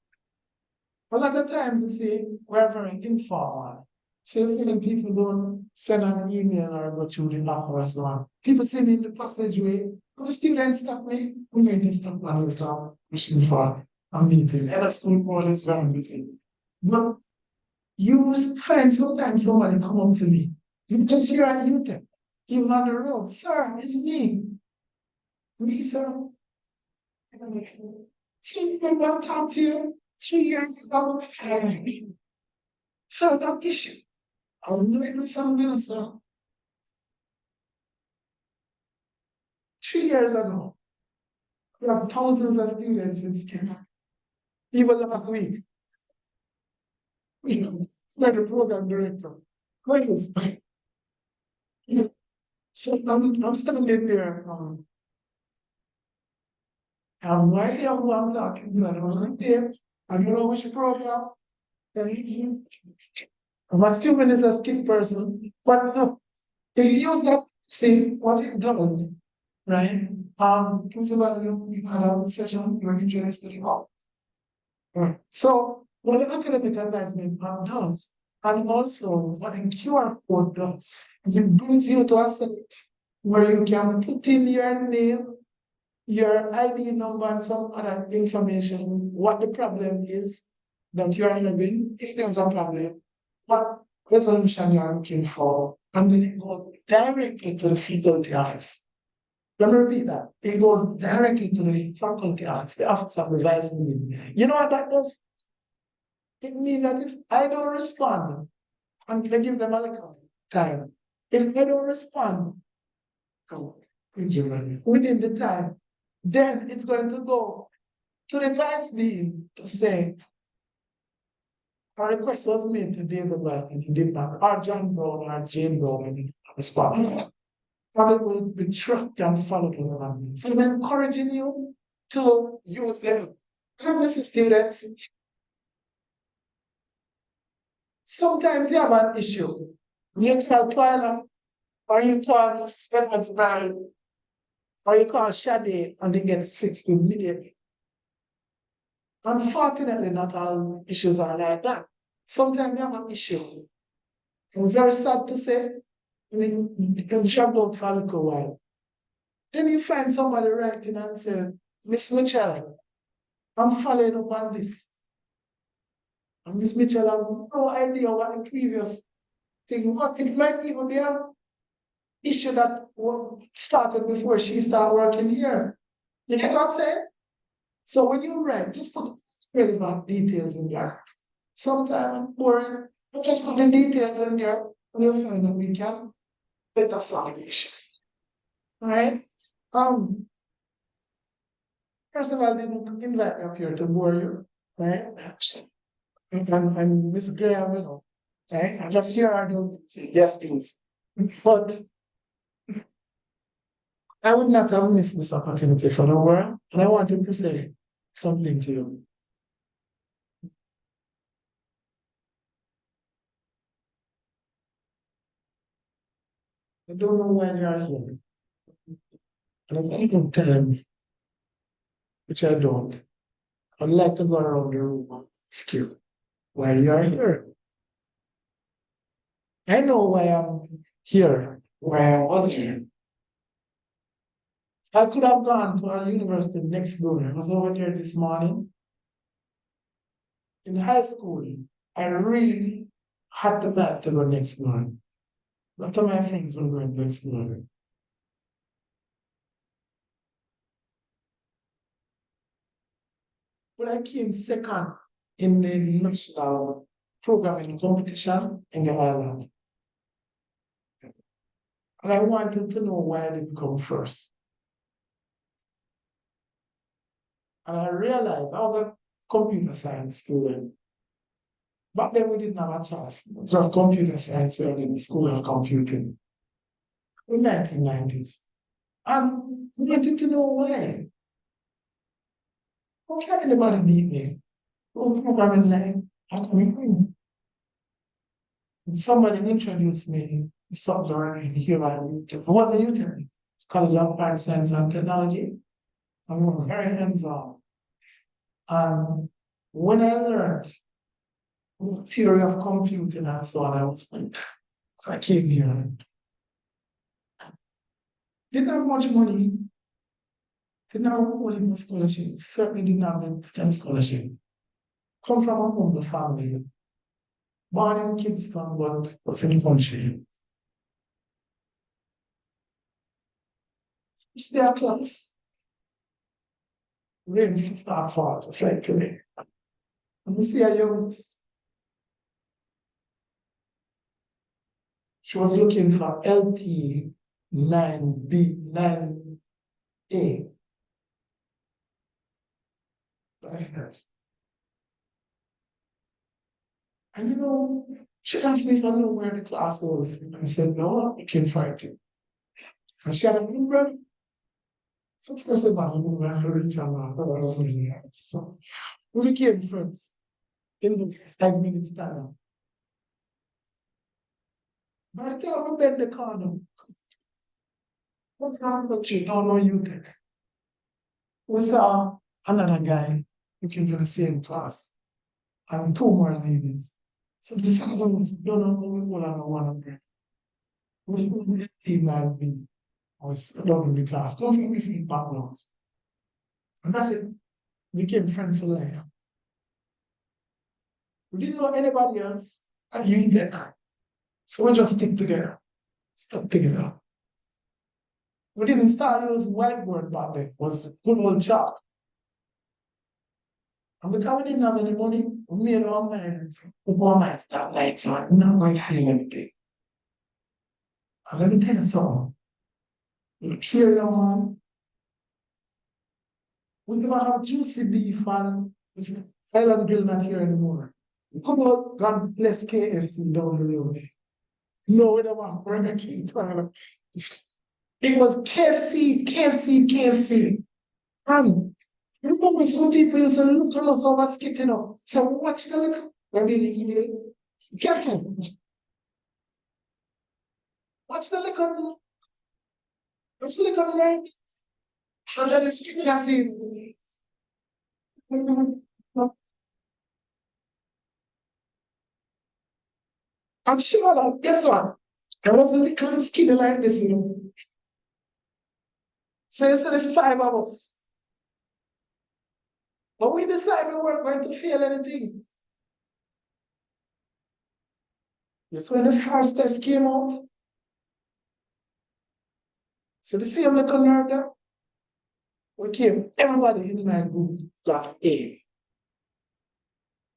a lot of times you see we're very informal. So even people don't send an email or go through the map or so on. People see me in the passageway, and the students stop me. I'm going to stop and start pushing for a meeting. And the school board is very busy. But you find sometimes somebody come up to me. You just hear a youth, even on the road, sir, it's me. Me, sir. See, I want to talk to you 3 years ago. So that issue. I'm doing something, sir. 3 years ago, we have thousands of students in school. Even last week. You know, like the program director. Please. So I'm standing there. I have no idea who I'm talking to. I don't know name. I don't know which program. I'm assuming it's a kid person, but no, if you use that, see what it does, right? Principal, you had a session, you were introduced to the hall. Right. So what the academic advisement plan does, and also what the QR code does, is it brings you to a site where you can put in your name, your ID number, and some other information, what the problem is that you are having, if there's a problem, what resolution you are looking for, and then it goes directly to the faculty office. Let me repeat that. It goes directly to the faculty office, the office of revising it. You know what that does? It means that if I don't respond, I'm gonna give them a little time. If I don't respond, oh, within the time, then it's going to go to the vice dean to say, a request was made to David White and he did not, or John Brown or Jane Brown and he did not respond. And it will be tracked and followed along. So I'm encouraging you to use them. And this is students. Sometimes you have an issue. You call Twyla, or you call Spedman's Brian, or you call Shade, and it gets fixed immediately. Unfortunately, not all issues are like that. Sometimes you have an issue. I'm very sad to say, it can drag out for a little while. Then you find somebody writing and say, Miss Mitchell, I'm following up on this. And Miss Mitchell have no idea what the previous thing was. It might even be an issue that started before she started working here. You get what I'm saying? So when you write, just put relevant details in there. Sometimes I'm boring, but just put the details in there and you'll find that we can better solve the issue. All right? First of all, I didn't invite me up here to bore you, right? And Miss Graham, right? I just hear her do say, yes, please. But I would not have missed this opportunity for the world. And I wanted to say something to you. I don't know why you are here. And if I have time, which I don't, I'd like to go around the room and ask you why you are here. I know why I'm here, why I was here. I could have gone to a university next door. I was over there this morning. In high school, I really had the back to go next door. A lot of my friends were going next door. But I came second in the national programming competition in the island. And I wanted to know why I didn't come first. And I realized I was a computer science student. Back then we didn't have a choice. It was computer science we were in the school of computing in the 1990s. And I wanted to know why. How can anybody beat me? Oh, programming line, how come you? Somebody introduced me to software here at UTEP. It wasn't UTEP. It's College of Applied Science and Technology. And we were very hands-on. And when I learned theory of computing and so on, I was like, so I came here. Didn't have much money. Didn't have a whole scholarship. Certainly didn't have a STEM scholarship. Come from a humble family. Born in Kingston, but was in the country. First day of class. Rain start fall, just like today. And you see a young miss. She was looking for LT 9B, 9A. And She asked me if I knew where the class was. I said, no, I'm looking for it. And she had a new brother. So first of all, we were for each other. So we became friends in the 5 minutes time. By the time we bent the corner, what country don't know you take? We saw another guy looking for the same class and two more ladies. So the fact was, don't know who we all are one of them. We team that be. I was done in the class, go from different backgrounds. And that's it. We became friends for life. We didn't know anybody else at UTech. So we just stick together. Stuck together. We didn't start using whiteboard back then. It was good old chalk. And because we didn't have any money, we made our minds. We put our minds that night, so I'm not going to feel anything. And let me tell you something. We carry on. We never have juicy beef and Island Grill not here anymore. We could not, God bless KFC down the road. No, we never have Burger King. It was KFC, KFC, KFC. And remember some people used to look at us over skitting up. So watch the look. We're really get it. Watch the look on. Watch the look on right. And then the skin has in. I'm sure that guess what? There was a little skinny like this, you know. So you said the 5 of us. But we decided we weren't going to fail anything. Yes, when the first test came out. So the same little nerd there, we came, everybody in my group got A.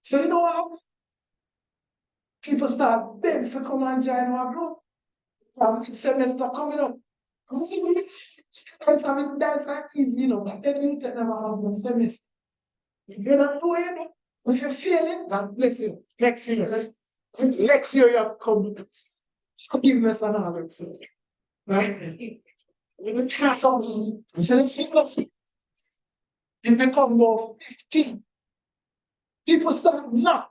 So you know what? People start begging for come and join our group. Semester coming up. I'm saying, students have it nice and easy, you know, but then you never have the semester. If you're not doing it, if you're failing, God bless you. Next year. Next year you have come. Forgiveness and all that stuff. Right? When you try something, so let's think of it. It become about 15. People start knock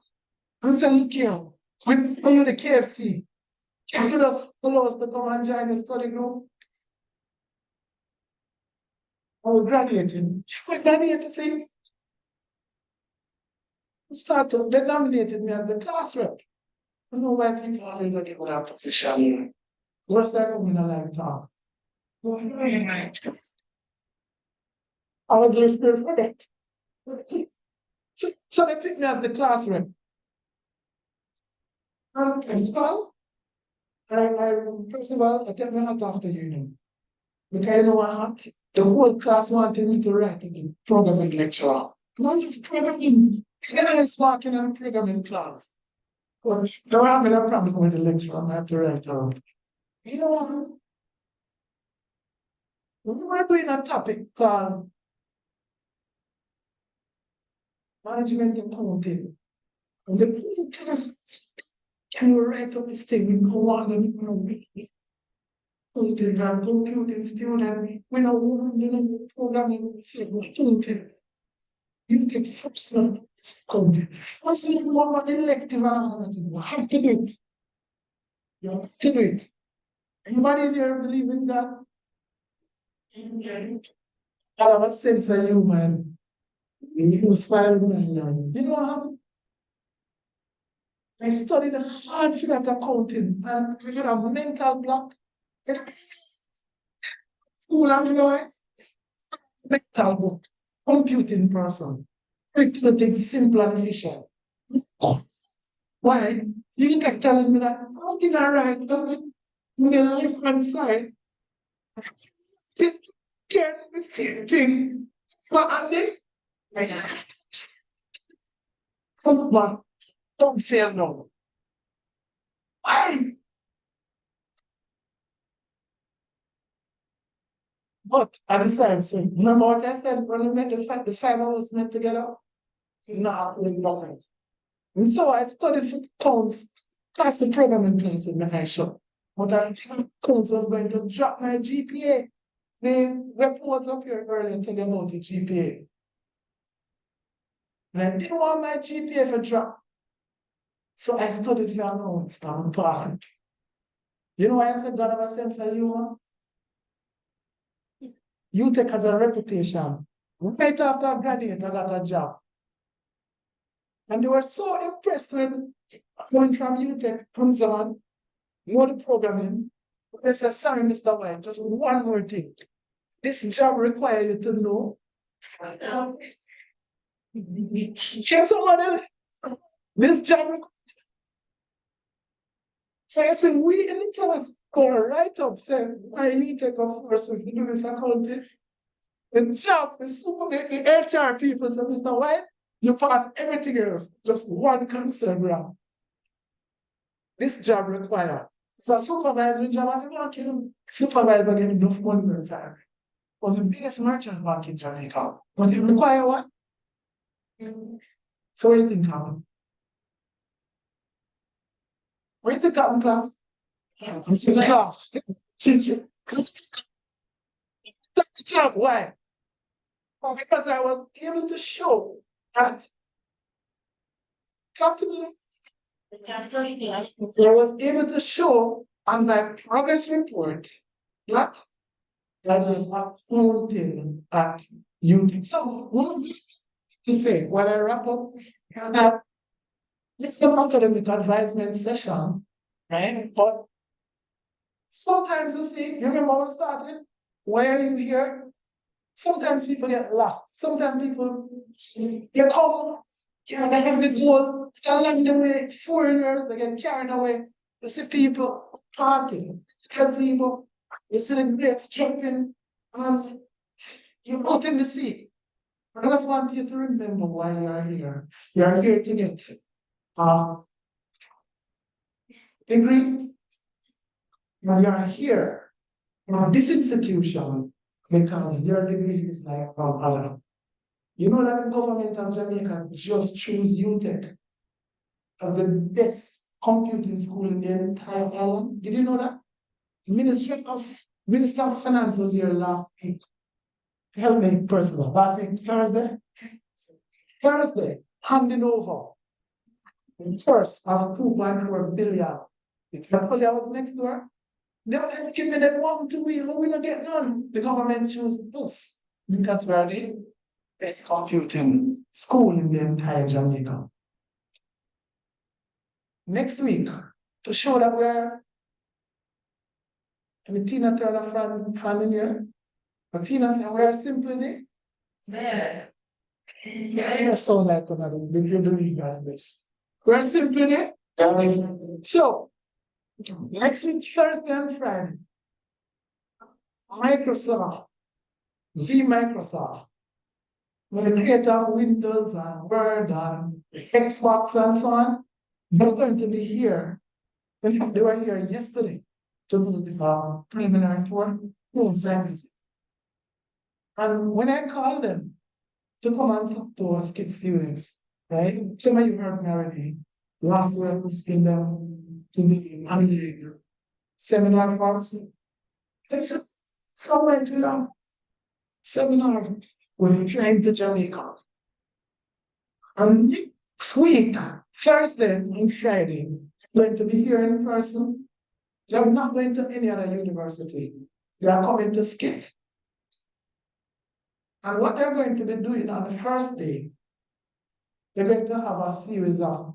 and say, look here, when you the KFC, can you just allow us to come and join the study group? I was graduating. We graduated, see, they nominated me as the class rep. I know why people always are given that position. What's that in a lifetime? I was listening for that. So they picked me as the class rep. And principal, first of all, I take my hat off to you, you know. Because you know what? The whole class wanted me to write the programming lecture. Not just programming. It's marking and programming class. But don't have a problem with the lecture. I have to write it. You know what? We were doing a topic called management accounting. And the whole class was, can you write up this thing? We go on and accounting and computing student. We know one doing programming accounting. You take absolute accounting. What's the more elective and you have to do it. You have to do it. Anybody there believe in that? I have a sense of humor. You smile, man. You know how I studied hard for that accounting and we had a mental block. In school, and you know it? Mental block. Computing person. Make things simple and efficient. Why? You kept telling me that something I write on the left hand side. Get the same thing. But I think, come on, don't fail no. Why? But I decided, so remember what I said when we met the 5 hours met together? Not with nothing. And so I studied for pounds That's the program in place with my eyes shut. But I think Coles was going to drop my GPA. The rep was up here earlier telling about the GPA. And I didn't want my GPA to drop. So I studied for notes and passing. You know why I said God have a sense of humor? UTech has a reputation. Right after I graduated, I got a job. And they were so impressed with coming from UTech, comes on, know the programming. They said, sorry, Mr. White, just one more thing. This job requires you to know. Can someone else? This job requires. So I said, we in the class go right up, say, why UTech, of course, we do this accounting. The job, the HR people said, Mr. White, you pass everything else, just one concern round. This job requires. It's a supervisory job at the bank, you know. Supervisor get enough money per time. Was the biggest merchant bank in Jamaica. But it require what? So what do you think happened? What do you think happened, class? You see the class. Teacher. That job, why? Well, because I was able to show that. Talk to me. I was able to show on my progress report that I did not thing at UTech. So what to say when I wrap up that it's an academic advisement session, right? But sometimes you see, you remember when we started? Why are you here? Sometimes people get lost. Sometimes people get home, you know, they have the goal, it's along the way, it's 4 years, they get carried away. You see people partying, gazebo, you see the grapes jumping, and you're out in the sea. I just want you to remember why you are here. You are here to get degree. You are here in this institution because your degree is like from Allah. You know that the government of Jamaica just chose UTech as the best computing school in the entire island. Did you know that? Minister of Finance was here last week. Help me personal. Last week, Thursday, handing over the first of 2.4 billion. If I told you I was next door, they were give me that 1 2 weeks, but we not get none. The government chose us because we are the best computing school in the entire Jamaica. Next week, to show that we're and Tina Turner fan in here. But Tina said, we're simply there. Yeah, I saw that come out. You believe that this. We're simply there. So, next week, Thursday and Friday, Microsoft, Microsoft, when the creator of Windows and Word and Xbox and so on, they're going to be here. In fact, they were here yesterday to do the preliminary tour. And when I called them to come and talk to us SCIT students, right? Some of you heard me already. Last week, we sent them to be handling seminar for us. They said, somewhere to them, seminar, we're trying to Jamaica. And next week, Thursday and Friday, going to be here in person. They're not going to any other university. They are coming to SCIT. And what they're going to be doing on the first day, they're going to have a series of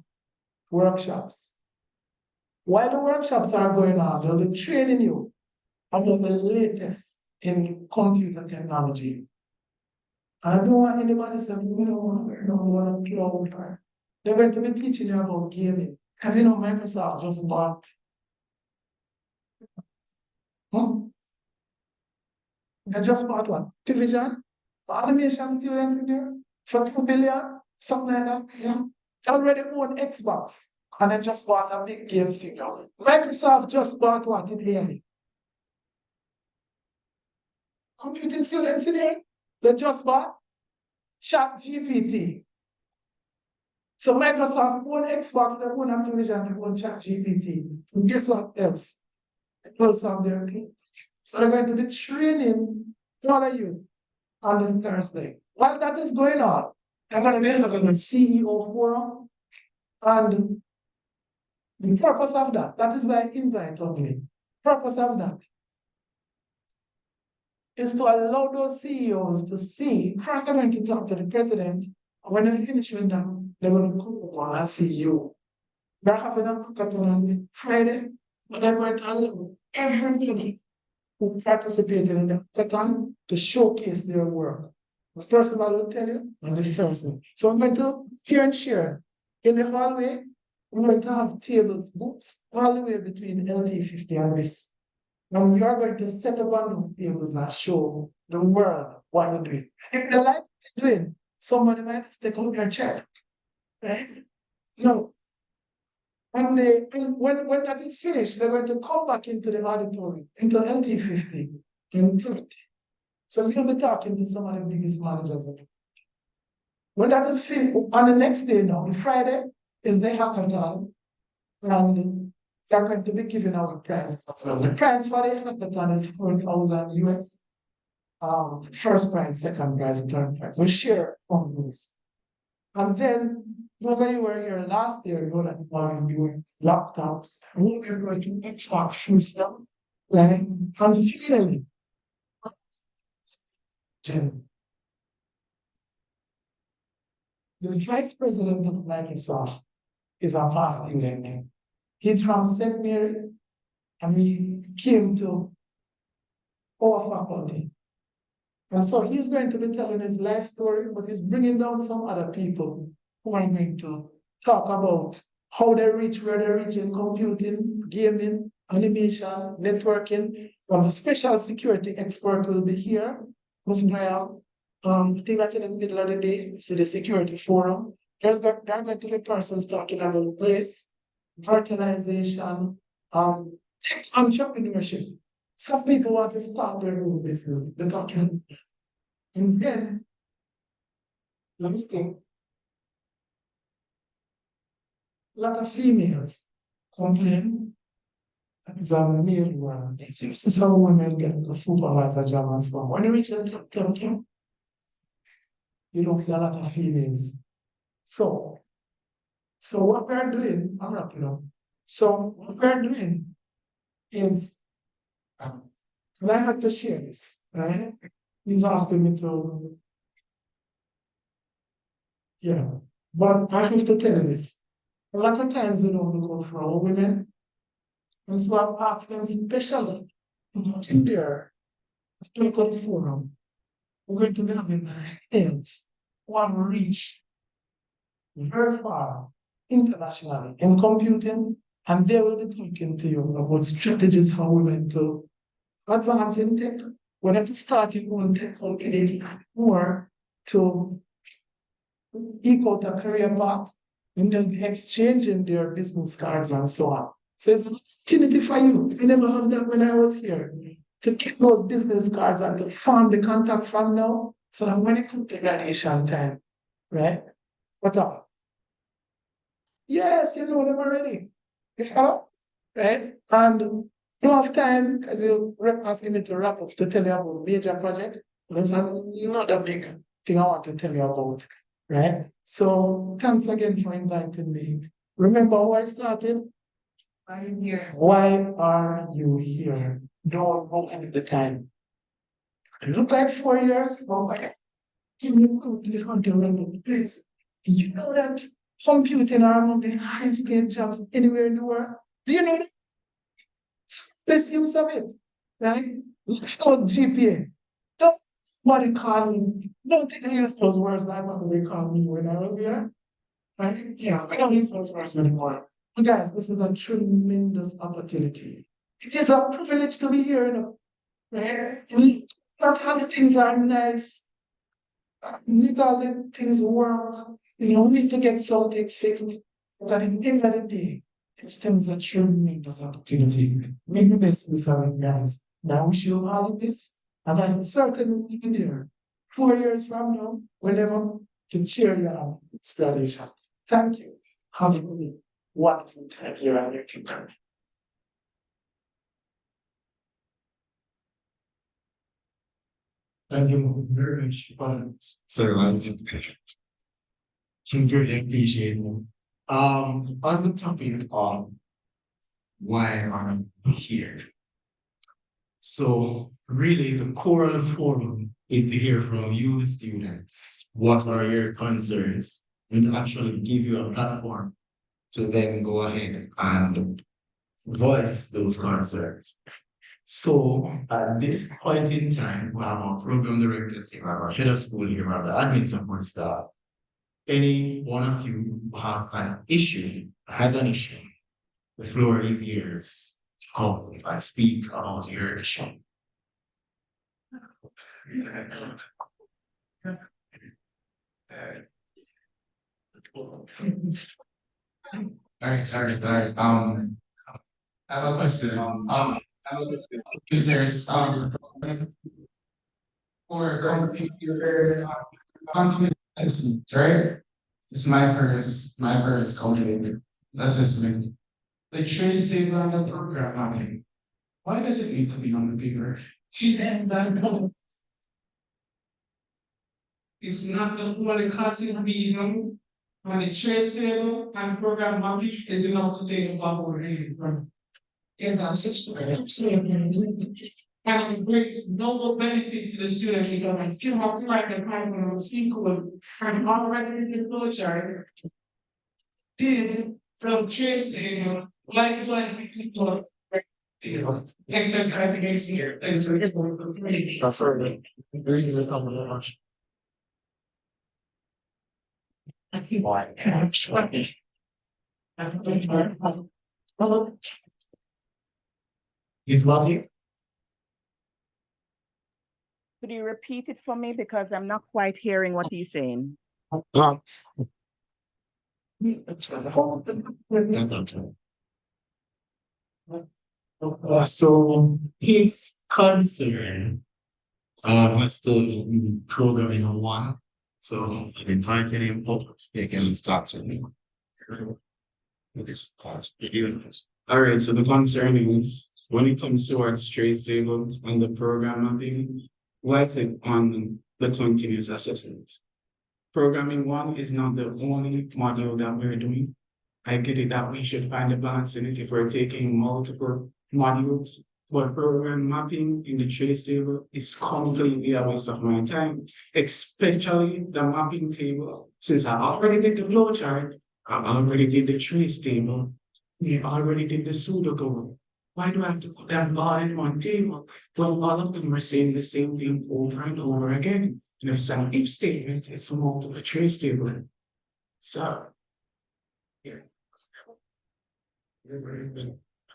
workshops. While the workshops are going on, they'll be training you about the latest in computer technology. And I don't want anybody to say, we don't want to cloud. They're going to be teaching you about gaming. Because you know, Microsoft just bought. They just bought what? Television? Animation students in there? For 2 billion? Something like that. Yeah. They already own Xbox. And they just bought a big game studio. Microsoft just bought what in AI? Computing students in here? They just bought ChatGPT. So Microsoft own Xbox, their own Activision, their own ChatGPT. And guess what else? They also have their team. So they're going to be training all of you on the Thursday. While that is going on, they're going to be having a CEO forum. And the purpose of that, that is why I invite only. Purpose of that is to allow those CEOs to see. First, they're going to talk to the president. And when they finish with them, they're going to go on and see you. They're having a hackathon on Friday, but they're going to allow everybody who participated in the hackathon to showcase their work. As first of all, I will tell you on the Thursday. So I'm going to share and share. In the hallway, we're going to have tables, booths, all the way between LT50 and this. And we are going to set up on those tables and show the world what you're doing. If they like what you're doing, somebody might just take out their check. Right? No. And when that is finished, they're going to come back into the auditorium, into LT50 and 30. So we'll be talking to some of the biggest managers. When that is finished, on the next day now, on Friday, is the hackathon. And they're going to be giving out prizes as well. The prize for the hackathon is 4,000 US. First prize, second prize, third prize. We share on those. And then those of you who were here last year, you know that all is doing laptops, and we're going to Xbox free stuff, right? And finally, Jen, the vice president of Microsoft is a past student. He's from St. Mary, and he came to our faculty. And so he's going to be telling his life story, but he's bringing down some other people who are going to talk about how they reach where they reach in computing, gaming, animation, networking. A special security expert will be here, Ms. Graham. I think that's in the middle of the day. See the security forum. There are going to be persons talking about place, virtualization, tech entrepreneurship. Some people want to start their own business. They're talking. And then, let me think. A lot of females complain that it's a male world. This is how women get a supervisor job and so on. When you reach the top, you don't see a lot of females. So what we're doing, I'm wrapping up. So what we're doing is, and I had to share this, right? He's asking me to, yeah, but I have to tell you this. A lot of times we don't look out for our women. And so I've asked them specially in their spiritual forum. We're going to be having hands who have reached very far internationally in computing, and they will be talking to you about strategies for women to advance in tech, whether to start your own tech company or to eke out a career path, and they'll be exchanging their business cards and so on. So it's an opportunity for you. I never have that when I was here, to get those business cards and to form the contacts from now, so that when it comes to graduation time, right? But yes, you know them already. You follow? Right? And don't have time because you're asking me to wrap up to tell you about major project. There's another big thing I want to tell you about, right? So thanks again for inviting me. Remember how I started? I'm here. Why are you here? Don't look at the time. It look like 4 years, but why? You this one to remember, please. You know that computing are among the highest paid jobs anywhere in the world? Do you know that? Best use of it, right? Look at those GPA. Don't nobody call you. Don't think I use those words like what they call me when I was here. Right? Yeah, we don't use those words anymore. But guys, this is a tremendous opportunity. It is a privilege to be here, you know, right? And not all the things are nice. Not all the things work. You know, we need to get some things fixed. But at the end of the day, it stems a tremendous opportunity. Make the best use of it, guys. Now I wish you all the best. And I'm certain we'll be there 4 years from now, whenever to cheer you on. It's graduation. Thank you. Have a wonderful time here at your team. Thank you very much. So I really appreciate it. On the topic of why I'm here. So really the core of the forum is to hear from you, the students. What are your concerns? And to actually give you a platform to then go ahead and voice those concerns. So at this point in time, we have our program directors here, we have our head of school here, we have the admin support staff. Any one of you who have an issue, has an issue, the floor is yours. Come and speak about your issue. All right. I have a question. If there's for computer content assessment, right? It's my first computer assessment. The trace table on the program. Why does it need to be on the paper? It's not the what it costs it to be, when the trace table and program mapping is enough to take a bubble reading from. In that system. And brings no benefit to the students because I still have to write the Python SQL and already in the flowchart. Did from trace table, like 20 people. Except I think it's here. That's right. Very good comment. I think why. Is Marty? Could you repeat it for me because I'm not quite hearing what you're saying? So his concern was to programming one. So I invited him up. He can start to me. All right, so the concern is when it comes to our trace table and the program mapping, what's it on the continuous assessment? Programming one is not the only module that we're doing. I get it that we should find a balance in it if we're taking multiple modules, but program mapping in the trace table is completely a waste of my time, especially the mapping table. Since I already did the flowchart, I already did the trace table, we already did the pseudocode. Why do I have to put them all in one table? Well, all of them are saying the same thing over and over again. And if it's an if statement, it's a multiple trace table. So, yeah.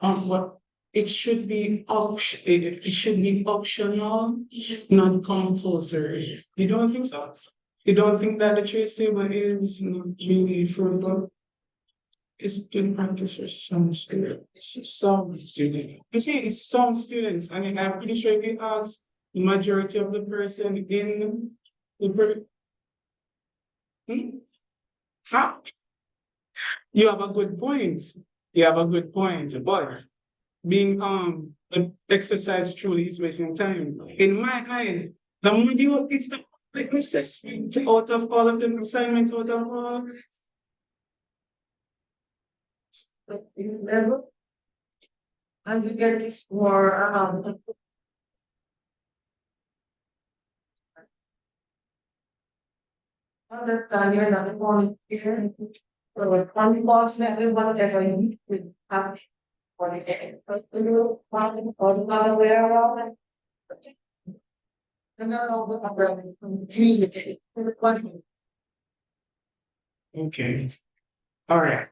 But it should be it should be optional, not compulsory. You don't think so? You don't think that the trace table is not really fruitful? It's good practice for some students. Some students. You see, it's some students, and I'm pretty sure if you ask the majority of the person in the ah, you have a good point. You have a good point, but being the exercise truly is wasting time. In my eyes, the module is the assessment out of all of them, assignment out of all. As you get more, understand you're not the only here. So unfortunately, whatever you have for the day, but you will find or another way around it. And then I'll go up there and communicate to the country. Okay. All right.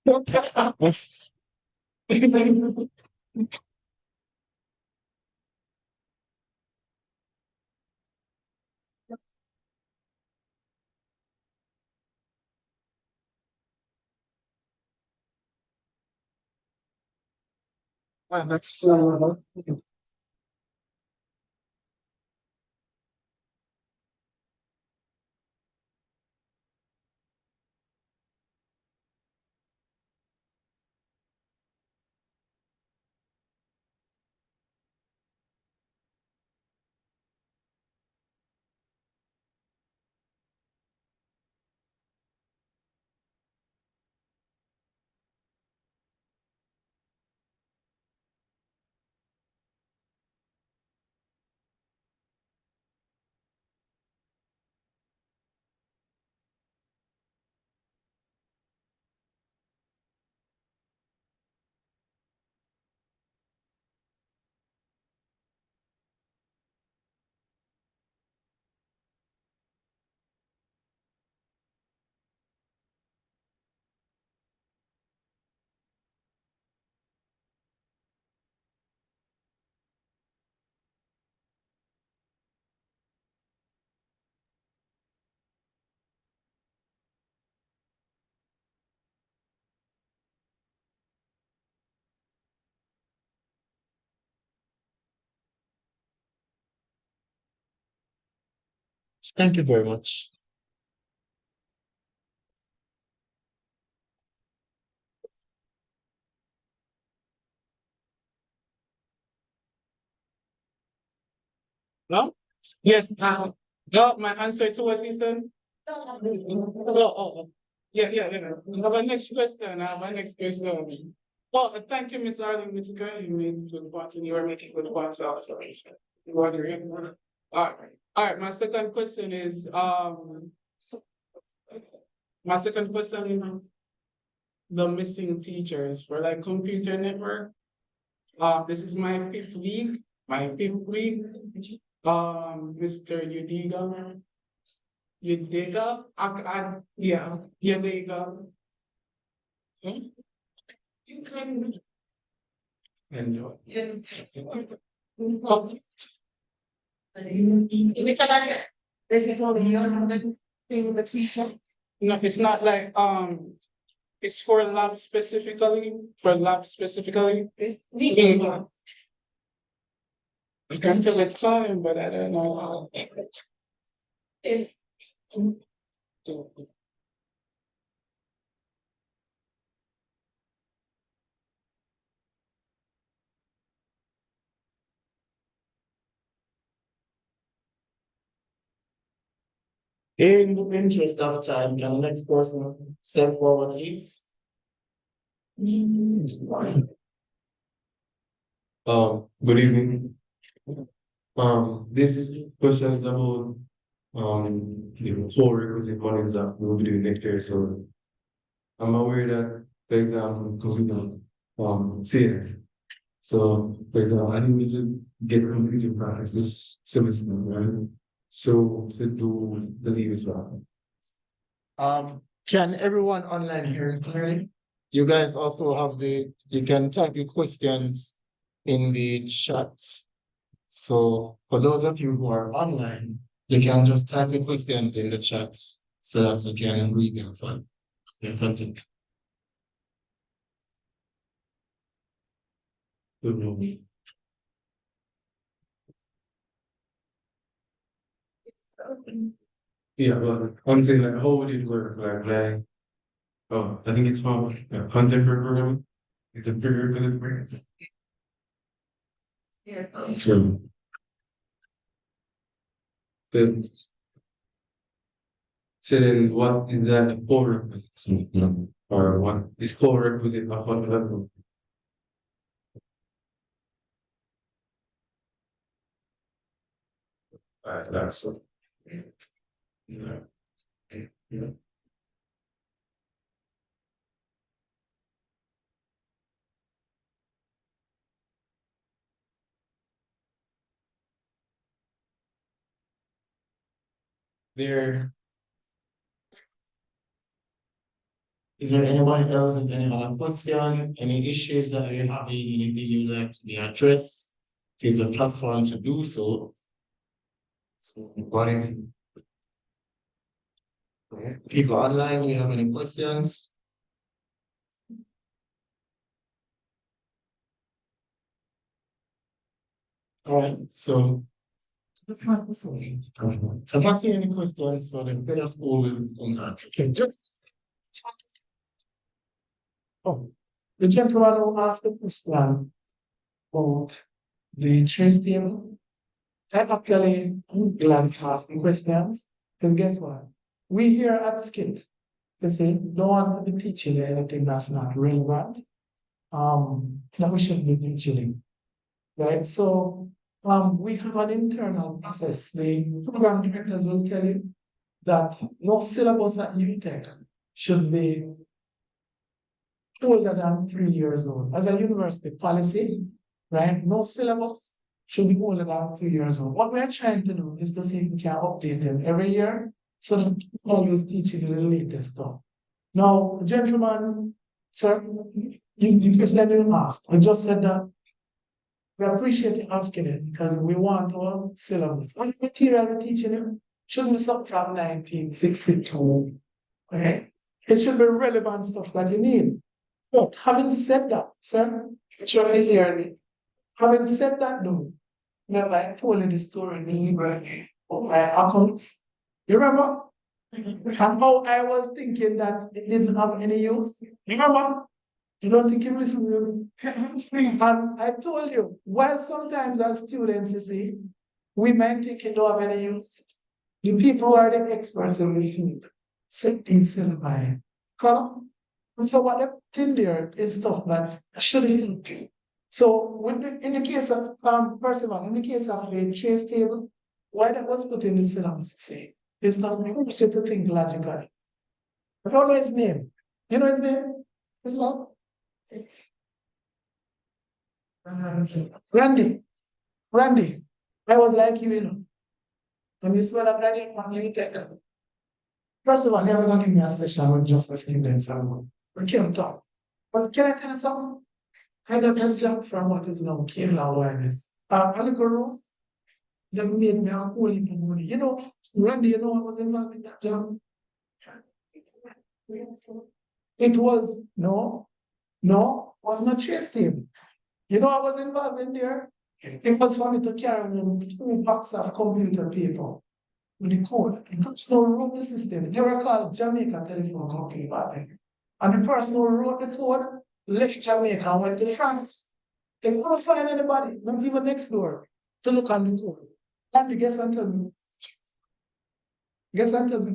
Well, that's Thank you very much. No? Yes, no, my answer to what you said? Oh. Yeah. I have a next question. Oh, thank you, Miss Arlene Whitaker. You made good points and you were making good points also. So you are great. All right, my second question is the missing teachers for like computer network. This is my fifth week. Mr. Udiga, yeah, Udiga. And Is it only you thing the teacher? no, it's not like it's for lab specifically. I can't tell the time, but I don't know. In the interest of time, can the next person step forward, please? Good evening. This question is about the core requisite modules that we'll be doing next year. So I'm aware that, for example, because we don't CNF. So for example, I need to get completed practice this semester, right? So to do the leave as well. Can everyone online hear me clearly? You guys also have you can type your questions in the chat. So for those of you who are online, you can just type your questions in the chat so that you can read them for your content. Yeah, but I'm saying like, how would it work? Oh, I think it's called content programming. It's a prerequisite. Sure. The, so then what is that a core requisite? Or what is core requisite of what level? That's yeah. There is there anybody else with any other question, any issues that you're having, anything you'd like to be addressed? It is a platform to do so. So anybody, people online, do you have any questions? All right, so I'm not seeing any questions, so the better school will come to answer. Okay, Oh, the gentleman who asked the question about the trace table. I'm actually glad he asked the questions, because guess what? We here at SCIT, they say, don't want to be teaching you anything that's not relevant. That we should be teaching, right? So, we have an internal process. The program directors will tell you that no syllabus that you take should be older than 3 years old. As a university policy, right? No syllabus should be older than 3 years old. What we're trying to do is to see if we can update them every year so that we're always teaching you the latest stuff. Now, gentlemen, sir, you question you asked. I just said that we appreciate you asking it because we want our syllabus. What material we're teaching you shouldn't be something from 1962. Okay? It should be relevant stuff that you need. But having said that, sir, sure is here. Having said that, though, remember I told you the story in the library of my accounts. You remember? And how I was thinking that it didn't have any use. You remember? You don't think you listen to me? And I told you, while sometimes as students, you see, we might think it don't have any use. The people who are the experts in the field set these syllabi. Correct? And so what they in there is stuff that should help you. So in the case of Percival, in the case of the trace table, why that was put in the syllabus, say, it's not force you to think logically. I don't know his name. You know his name as well? Randy. Randy. I was like you, you know. And this one I'm ready from you take. First of all, never gonna give me a session with just the students and we can't talk. But can I tell you something? I got a job from what is now Kingdom Awareness. Alico Rose, they made me a whole heap of money. You know, Randy, you know I was involved in that job. It was was not trace table. You know I was involved in there. It was for me to carry 2 boxes of computer paper with the code. The person who wrote the system, they were called Jamaica Telephone Company back then. And the person who wrote the code left Jamaica and went to France. They couldn't find anybody, not even next door, to look on the code. And guess until me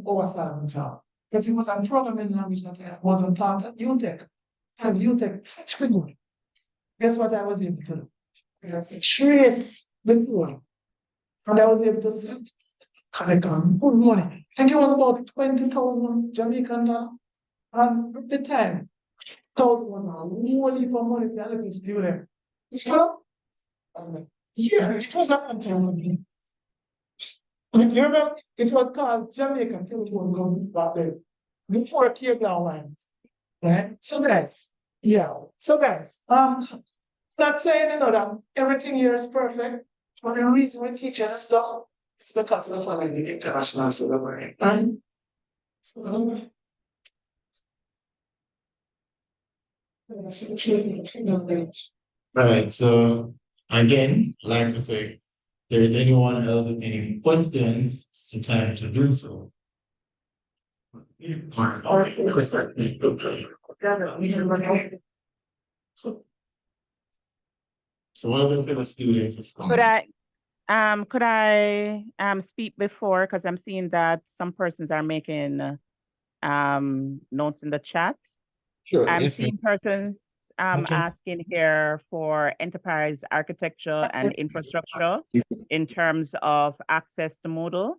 our starting job. Because it was a programming language that I wasn't taught at UTech. Because UTech teach me good. Guess what I was able to do? Trace the code. And I was able to say, collect good money. I think it was about 20,000 Jamaican dollars. And at the time, 1,000 was a whole heap of money for a little student. You know? Yeah, it was a company. You remember? It was called Jamaican Telephone Company back then. Before cable lines. Right? So guys, not saying that everything here is perfect, but the reason we teach you this stuff is because we're following the international syllabus. Right? So, Right. So again, I'd like to say, if there is anyone else with any questions, it's the time to do so. So, so one of the fellow students is Could coming. I speak before, because I'm seeing that some persons are making notes in the chat. Sure. I'm Yes, seeing persons Okay. asking here for enterprise architecture and infrastructure in terms of access to Moodle.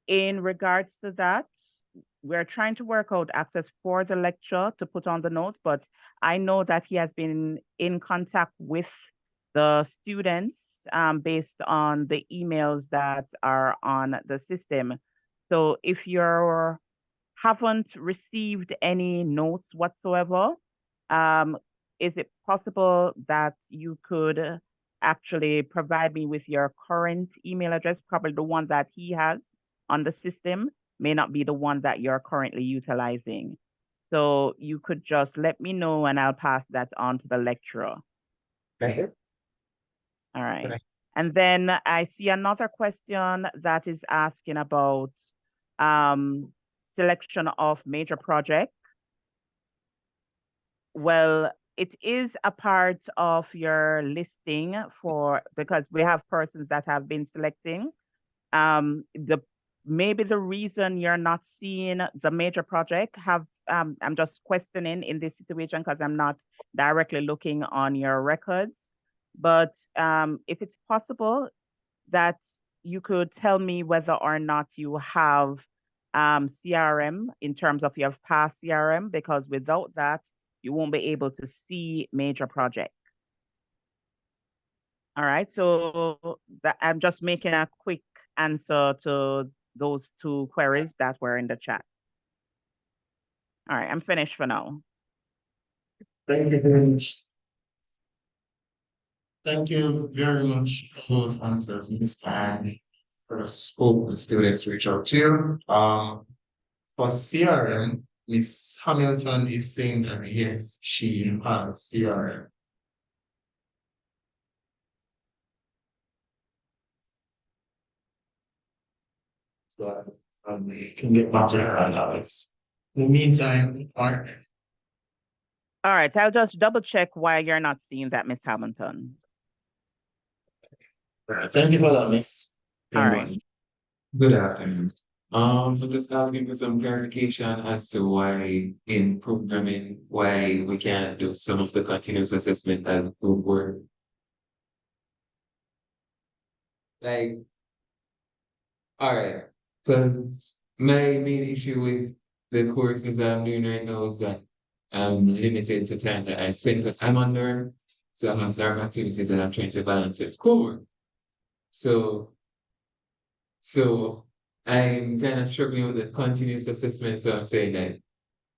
In regards to that, we're trying to work out access for the lecture to put on the notes, but I know that he has been in contact with the students based on the emails that are on the system. So if you haven't received any notes whatsoever, is it possible that you could actually provide me with your current email address? Probably the one that he has on the system may not be the one that you're currently utilizing. So you could just let me know and I'll pass that on to the lecturer. Okay. All right. Okay. And then I see another question that is asking about selection of major project. Well, it is a part of your listing because we have persons that have been selecting. Maybe the reason you're not seeing the major project I'm just questioning in this situation because I'm not directly looking on your records. But if it's possible that you could tell me whether or not you have CRM in terms of your past CRM, because without that, you won't be able to see major projects. All right, so I'm just making a quick answer to those 2 queries that were in the chat. All right, I'm finished for now. Thank you very much. Thank you very much for those answers, Miss. And for the scope the students reach out to you. For CRM, Miss Hamilton is saying that yes, she has CRM. So we can get back to her on that list. In the meantime, Mark, All right, I'll just double check why you're not seeing that, Miss Hamilton. thank you for that, Miss. All right. Good afternoon. I'm just asking for some clarification as to why in programming, why we can't do some of the continuous assessment as group work. Like, all right, because my main issue with the courses that I'm doing right now is that I'm limited to time that I spend because I'm under, so I have a lot of activities that I'm trying to balance with schoolwork. So So I'm kind of struggling with the continuous assessment. So I'm saying that,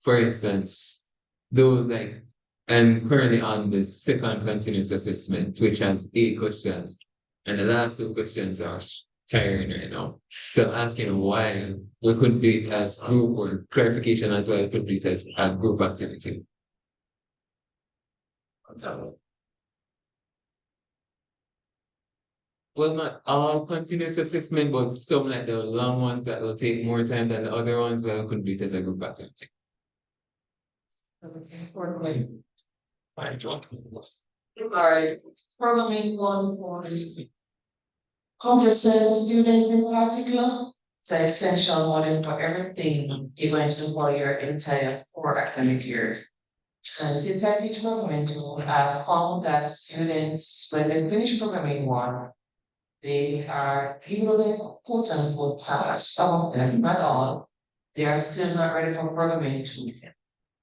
for instance, those like I'm currently on the second continuous assessment, which has 8 questions, and the last 2 questions are tiring right now. So I'm asking why we couldn't do it as group or clarification as why we couldn't do it as a group activity. Well, not all continuous assessment, but some like the long ones that will take more time than the other ones where we couldn't do it as a group activity. Alright, programming one for the complex students in particular. It's an essential module for everything you're going to do for your entire 4 academic years. And since I teach programming too, I found that students, when they finish programming one, they are, even though they quote unquote pass, some of them, not all, they are still not ready for programming two.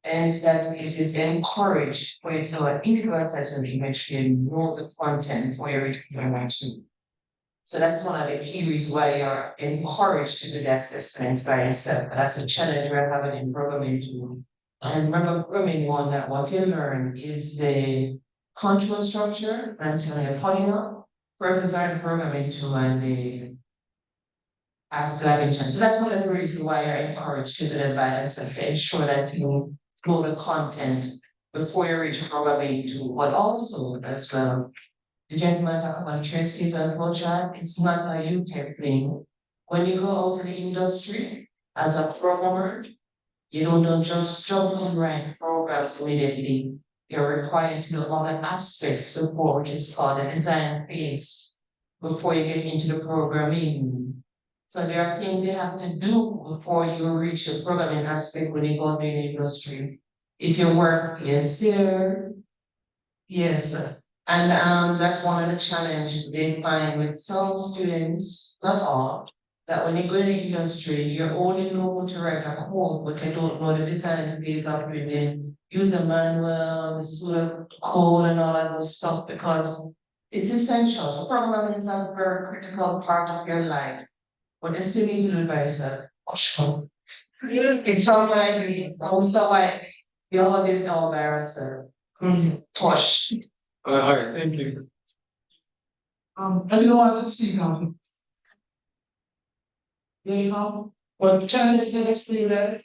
And that it is encouraged for you to do an individual assessment to make sure you know the content for your interaction. So that's one of the key reasons why you're encouraged to do the assessments by yourself. That's a challenge we're having in programming too. And remember, programming one that what you learn is the control structure and polynomial. Versus our programming tool and the after that intention. So that's one of the reasons why I encourage you to do by yourself to ensure that you know the content before you reach programming tool, but also as well. The gentleman talk about trace and culture, it's not a UK thing. When you go out to the industry as a programmer, you don't just jump and write programs immediately. You're required to know all the aspects before, which is called the design phase, before you get into the programming. So there are things you have to do before you reach the programming aspect when you go to the industry. If your work is there, yes. And that's one of the challenges they find with some students, not all, that when you go in the industry, you only know how to write a code, but you don't know the design phase of reading, use a manual, the source code and all that those stuff because it's essential. So programming is a very critical part of your life, but you still need to do it by yourself. It's all my also why we all did it all by ourselves. Push. All right, thank you. I didn't want to speak on it. You know, but can you say that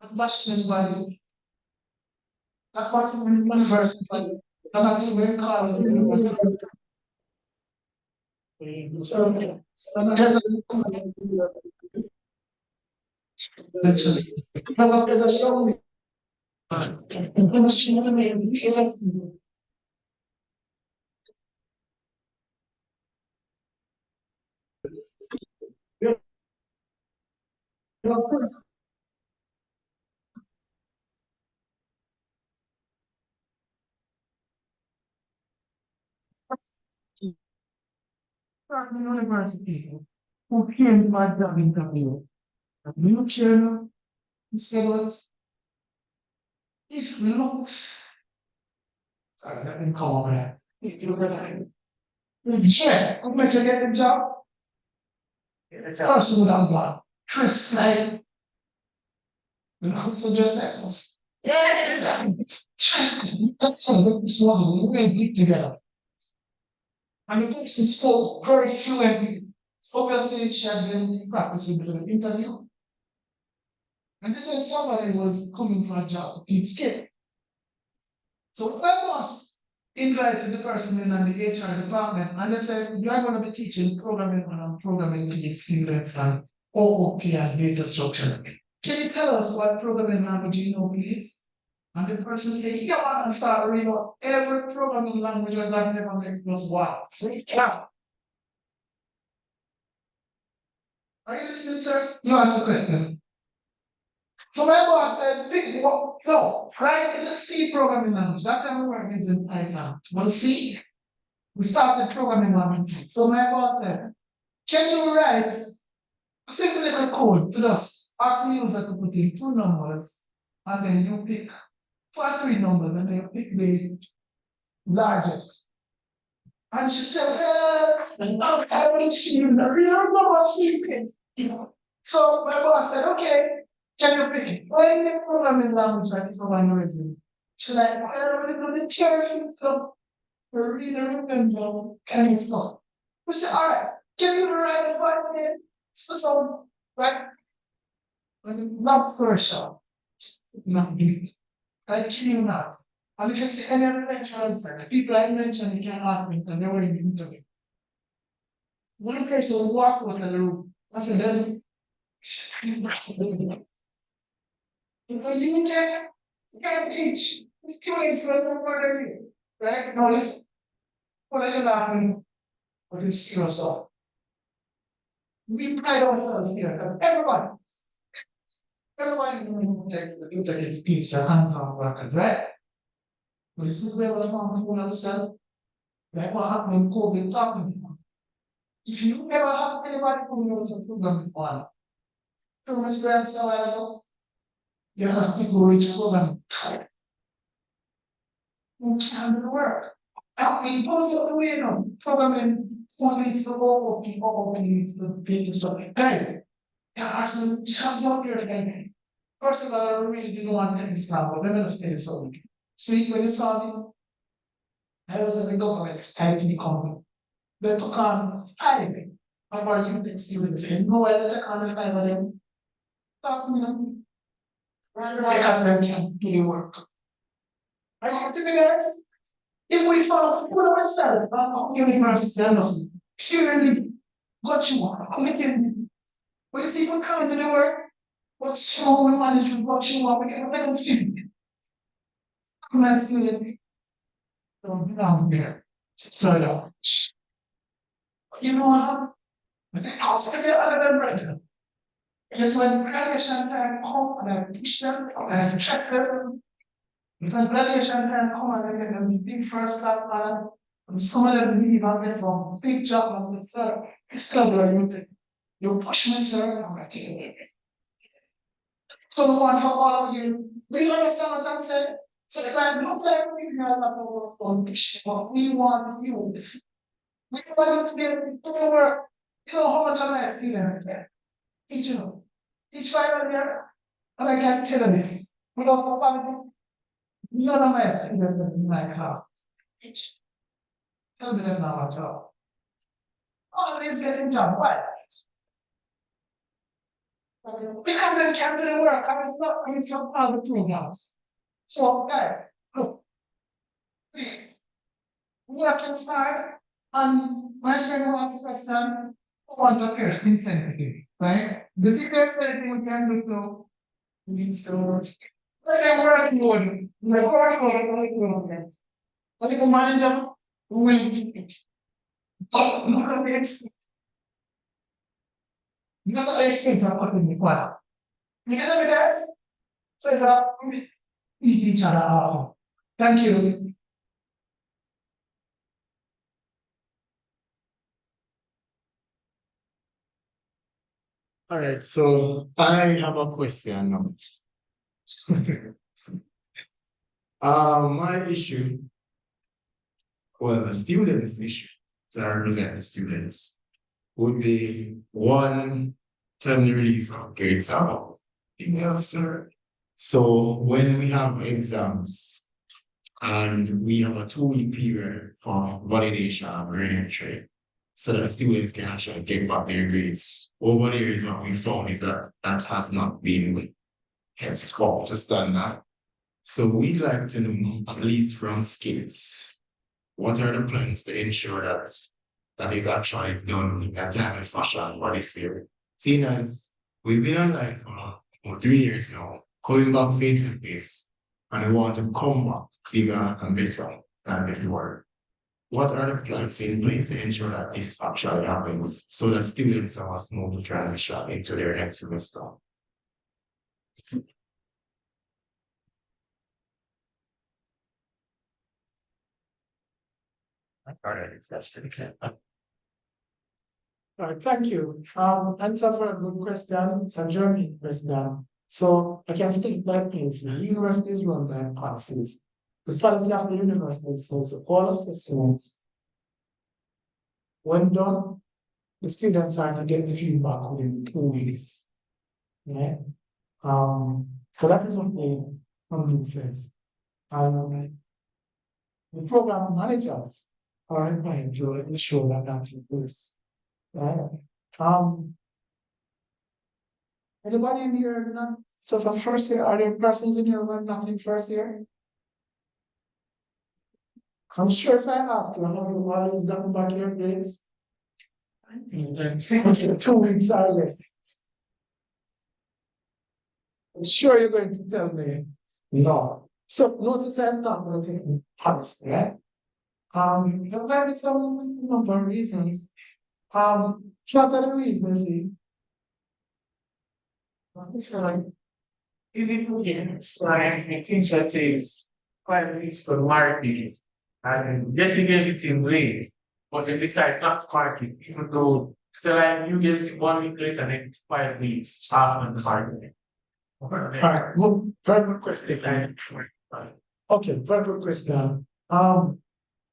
a question value? A question versus value. I'm not even very calm. So, there's a song. University who came by the interview. A new chair, he said, if looks, sorry, that didn't come over there. If you look at it, chair, who make you get the job? Person without blood, Chris, like, so just that was, yeah, Chris, that's this was way big together. And the person spoke very fluently. Obviously, she had been practicing for the interview. And this is somebody who was coming for a job in skip. So my boss invited the person in the HR department and they said, you are going to be teaching programming and programming to students and OOP and data structures. Can you tell us what programming language you know, please? And the person said, yeah, and start reading out every programming language that I've never met was wow. Please count. Are you listening, sir? You asked the question. So my boss said, pick one, no, try in the C programming language. That time we were using Python. But C, we started programming language. So my boss said, can you write a simple little code to just ask the user to put in 2 numbers and then you pick 2 or 3 numbers and then you pick the largest. And she said, yes, I will see you the real number sleeping. So my boss said, okay, can you pick it? Why in the programming language like it's for one reason? She's like, I already know the cherry so we really remember kind of stuff. We said, all right, can you write a 5 minute so right? Not first shot. Not beat. I kid you not. And if you see any other lecturers, the people I mentioned, you can ask them, and they were in the interview. One person walked out of the room. I said, then, you can't teach. It's students who are more than you. Right? Now listen. What are you laughing? What is serious of? We pride ourselves here because everybody is pizza, hands-on workers, right? But this is where we're talking about ourselves. Like what happened in COVID talking about. If you ever have anybody coming out of program one, from Mr. Ansel, you have to go into program. You can't do the work. And we post up the way, programming one needs to go, or people needs to be and stuff. Guys, there are some jobs out there that first of all, I really didn't want to stop, but they're going to stay so. See, when you saw me, I was at the government IT company. They took on 5 of our youth students, and no way they took on the 5 of them. Stop me, because they can't do the work. I have to be there. If we found put ourselves on university and purely what you want, making, we see if we come to the work, what's wrong with management, what you want, we can make them feel. My student, don't down there. So, you know what? But it costs to be other than better. Because when graduation time come and I push them, and I stress them, when graduation time come and I get them big first class salary, and some of them leave and get some big job and say, sir, it's still graduating. You push me, sir, I'm going to take it. So we want for all of you, we understand what I'm saying? So if I look like we are not over for but we want you. We want you to be able to do the work. You know how much am I student there? Teach you. Teach 5 years, and I can tell you this. Without the quality, none of my students in my class. Teach. Tell me them now, job. Always getting job. Why? Because I can't do the work, I was not coming from other programs. So, guys, look, please, work is hard, and my friend who asked a question, on the first incentive, right? The secret thing we can do to reach the work. Like I'm working on, like working on that. Like a manager will but look at the expense. Look at the expense I'm putting in the plan. You get what it is? So it's up each other out. Thank you. All right, so I have a question now. My issue, well, the students' issue, so I represent the students, would be one timely release of grades out. Yes, sir. So when we have exams and we have a 2 week period for validation and grading trade, so that students can actually get back their grades. Over the years, what we found is that that has not been kept up to standard. So we'd like to know, at least from SCIT, what are the plans to ensure that that is actually done in a timely fashion for this year? Seeing as we've been online for 3 years now, coming back face to face, and we want to come back bigger and better than before. What are the plans in place to ensure that this actually happens so that students have a smooth transition into their next semester? All right, that's to the All right, thank you. Answer for a good question. It's a journey question. So I can state that means the university is run by policies. The policy of the university says all assessments, when done, the students are to get the feedback within 2 weeks. Right? So that is what the funding says. The program managers are required to ensure that that is place. Right? Anybody in here not just a first year? Are there persons in here who are not in first year? I'm sure if I ask you, have you always gotten back your grades? 2 weeks or less. I'm sure you're going to tell me no. So notice I'm not going to take honest, right? There might be some number of reasons. What are the reasons? If it begins, like the teacher takes 5 weeks to mark it, and yes, you gave it in grade, but they decide not to mark it, even though, so like you get it 1 week later, and 5 weeks after the mark it. All right, well, very good question. Okay, very good question.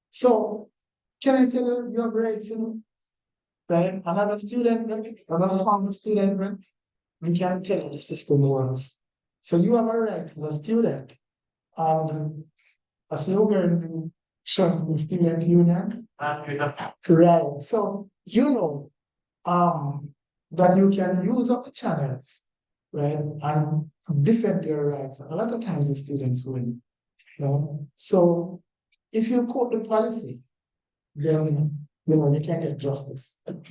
So can I tell you your grades, right? Another student, another former student, right? We can tell you the system works. So you have a right as a student, as you were in the student union, right? So you know, that you can use up the channels, right, and defend your rights. A lot of times the students win. So if you quote the policy, then you can get justice. And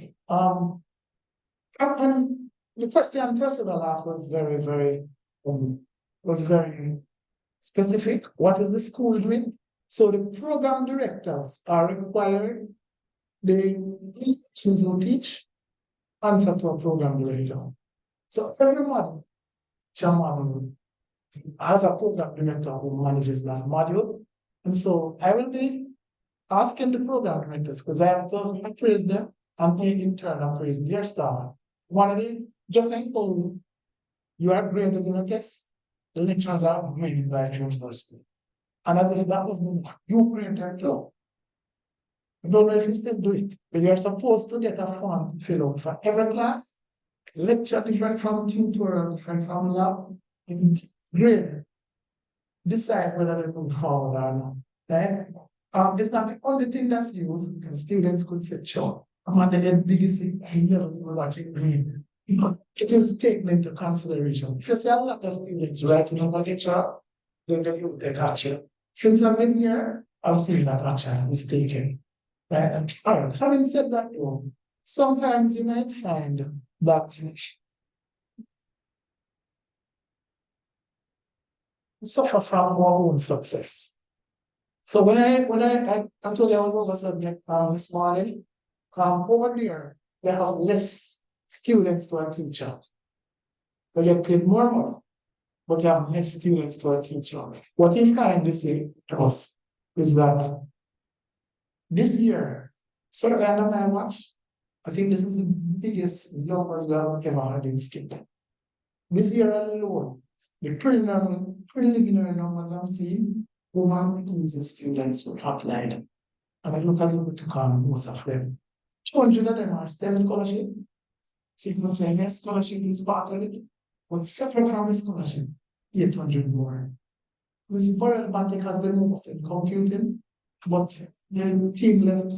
the question Percival asked was very specific. What is the school doing? So the program directors are required, the persons who teach answer to a program director. So everybody, chairman, has a program director who manages that module. And so I will be asking the program directors, because I have to appraise them and they in turn appraise their staff. One of the just like you are graded in a test, the lecturers are graded by the university. And as if that wasn't you grade them too. I don't know if you still do it, but you're supposed to get a form to fill out for every class. Lecture different from tutorial, different from lab, and grade. Decide whether they move forward or not. Right? It's not the only thing that's used, because students could say, sure, I'm at the biggest thing, watching green. It is taken into consideration. If you see a lot of students writing over lecture, then they will take action. Since I've been here, I've seen that action is taken. Right? And all right, having said that, though, sometimes you might find that we suffer from our own success. So when I told you I was over subject this morning, over there, they have less students to a teacher. They get paid more money, but you have less students to a teacher. What you find this year to us is that this year, certainly under my watch, I think this is the biggest numbers we have ever had in SCIT. This year alone, the preliminary numbers I'm seeing, over 2,000 students who applied. And I look as if we took on most of them. 200 of them are STEM scholarship. So you can say, yes, scholarship is part of it, but separate from the scholarship, 800 more. This is very dramatic as the most in computing, but the team left.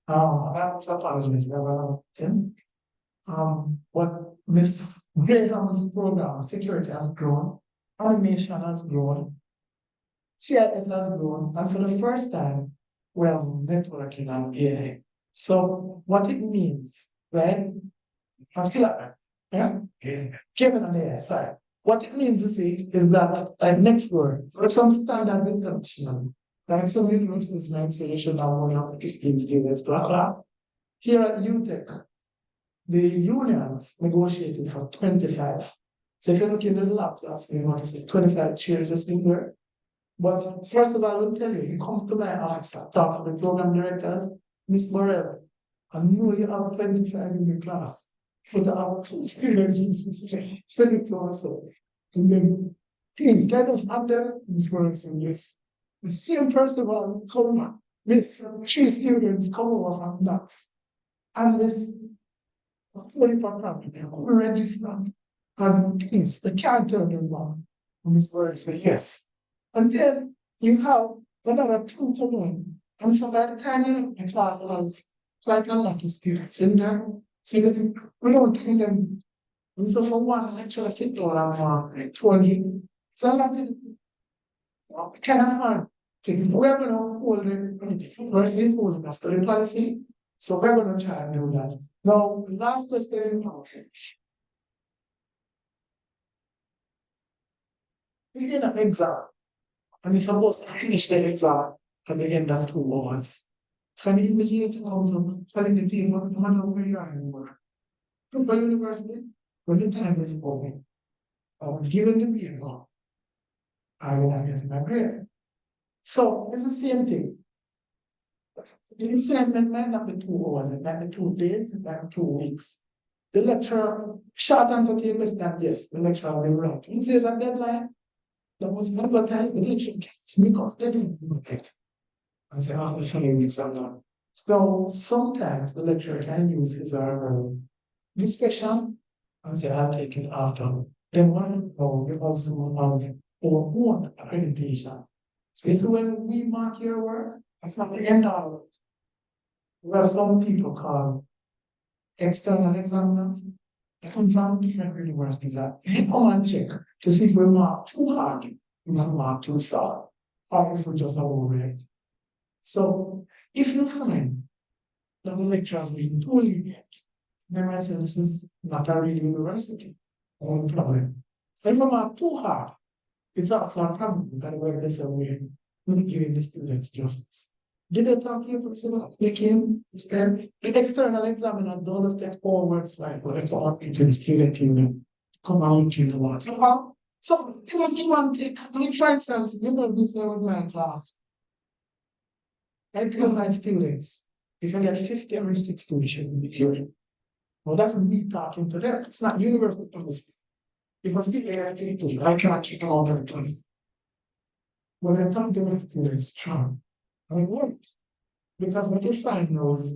I was apologize, but Miss Graham's program, security has grown, animation has grown, CIS has grown, and for the first time, well, networking and AI. So what it means, right? I'm still, yeah, Kevin on AI, sorry. What it means, you see, is that like next door, for some standards international, like some universities might say you should have only have 15 students to a class. Here at UTech, the unions negotiated for 25. So if you look in the labs, asking what is it, 25 chairs just in there. But first of all, I will tell you, he comes to my office, I talk to the program directors, Miss Morel, I know you have 25 in the class, but I have two students in this study so and so. And then, please let us have them, Miss Morel said, yes. The same person will come, Miss, 3 students come over from Knox. And Miss, fully program, we register. And please, we can't turn them down. And Miss Morel said, yes. And then you have another 2 come in. And so by the time the class has quite a lot of students in there, so that we don't tell them. And so for one lecturer sit down and like 200, it's a lot of kind of hard. We're going to hold the university is holding a study policy, so we're going to try and do that. Now, the last question if you're in an exam, and you're supposed to finish the exam at the end of 2 hours. So when the invigilator comes up, telling the people, no matter where you are anymore. From the university, when the time is over, I'm given the paper, I will not get my grade. So it's the same thing. The assignment might not be 2 hours, it might be 2 days, it might be 2 weeks. The lecturer, short answer to your question, yes, the lecturer will be right. If there's a deadline, that was advertised, the lecturer can't make up the deadline. And say, after 3 weeks, I'm not. So sometimes the lecturer can use his or her discretion and say, I'll take it after. Then one you also have our own accreditation. So it's when we mark your work, it's not the end of it. We have some people called external examiners. They come from different universities. They come and check to see if we mark too hard, we not mark too soft, or if we just over it. So if you find that the lecturer has been too lenient, then I say this is not a real university. No problem. If we mark too hard, it's also a problem that we're not giving the students justice. Did they talk to you person they came instead? The external examiners don't step forwards, right? But they come into the student union, come out to the one. So it's a give and take. Like for instance, you know, this with my class. I tell my students, if you get 50 or 60, you should be here. Well, that's me talking to them. It's not university policy. Because if they are 50, I cannot kick them out of the class. When I talk to my students, strong. I work. Because what you find knows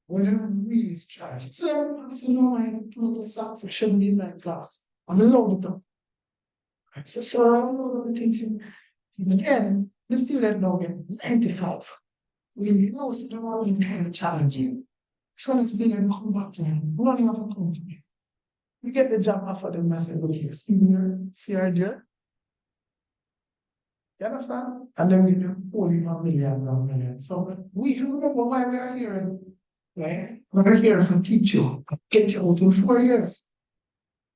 when they're really strong. So I said, no, I told the socks, I shouldn't be in my class. I'm alone with them. I said, so I know the things. And then the student now get 95. You know, so the world kind of challenging. So when the student come back to me, we don't even have to come to me. We get the job offer them, I say, look here, senior, dear. You understand? And then we do only millions and millions. So we remember why we are here, right? We're here to teach you, get you out in 4 years,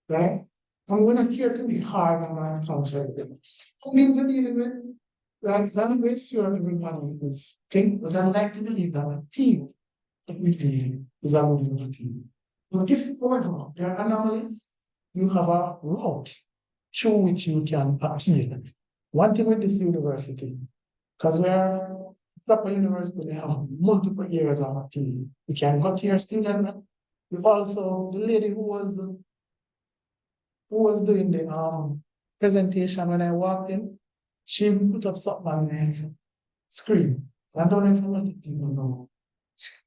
right? And we're not here to be hard on our culture. What means you're dealing with, right? I'm not sure everybody is think, but I like to believe that a team that we deal is a winning team. But if, however, there are anomalies, you have a route through which you can appeal. One thing with this university, because we're a proper university, they have multiple areas of appeal. You can go to your student. We also, the lady who was doing the presentation when I walked in, she put up something on the screen. I don't know if a lot of people know.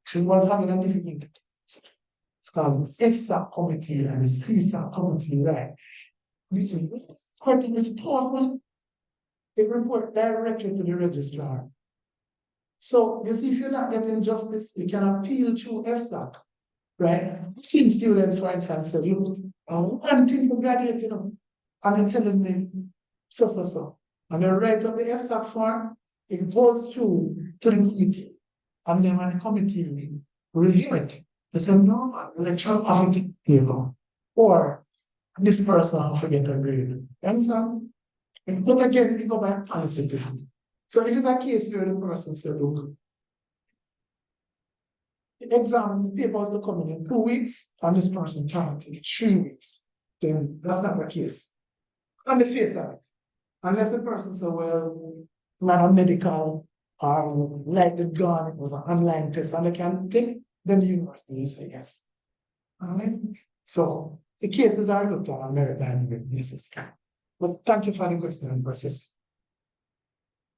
She was having a difficulty. It's called the FSAC committee and the CSAC committee, right? It's powerful. They report directly to the registrar. So you see, if you're not getting justice, you can appeal through FSAC, right? I've seen students, for instance, say, look, one thing for graduating, and they're telling me, so. And they write on the FSAC form, it goes through to the committee. And then when the committee review it, they say, no, man, the lecturer haven't table. Or this person forget a grade. You understand? But again, we go by policy to do. So it is a case where the person said, look, the exam papers are coming in 2 weeks, and this person can't take 3 weeks. Then that's not the case. On the face of it. Unless the person says, well, not a medical or like the gun, it was an online test and they can take, then the university will say yes. All right. So the cases are looked at on merit by merit basis. But thank you for the question, process.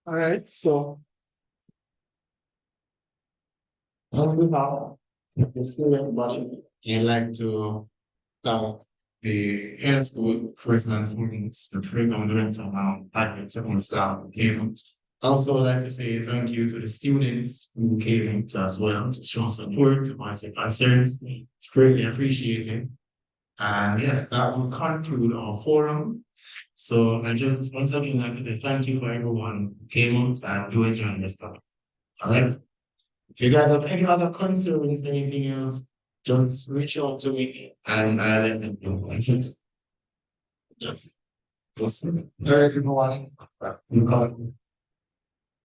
All right, so on now, the student body, I'd like to thank the head of school, first and foremost, the program director, admin, second staff who came out. Also like to say thank you to the students who came out as well to show support, to voice their concerns. It's greatly appreciated. And yeah, that will conclude our forum. So I just once again like to say thank you for everyone who came out and do enjoy this stuff. All right. If you guys have any other concerns, anything else, just reach out to me and I'll let them know. Just listen. Everyone, you call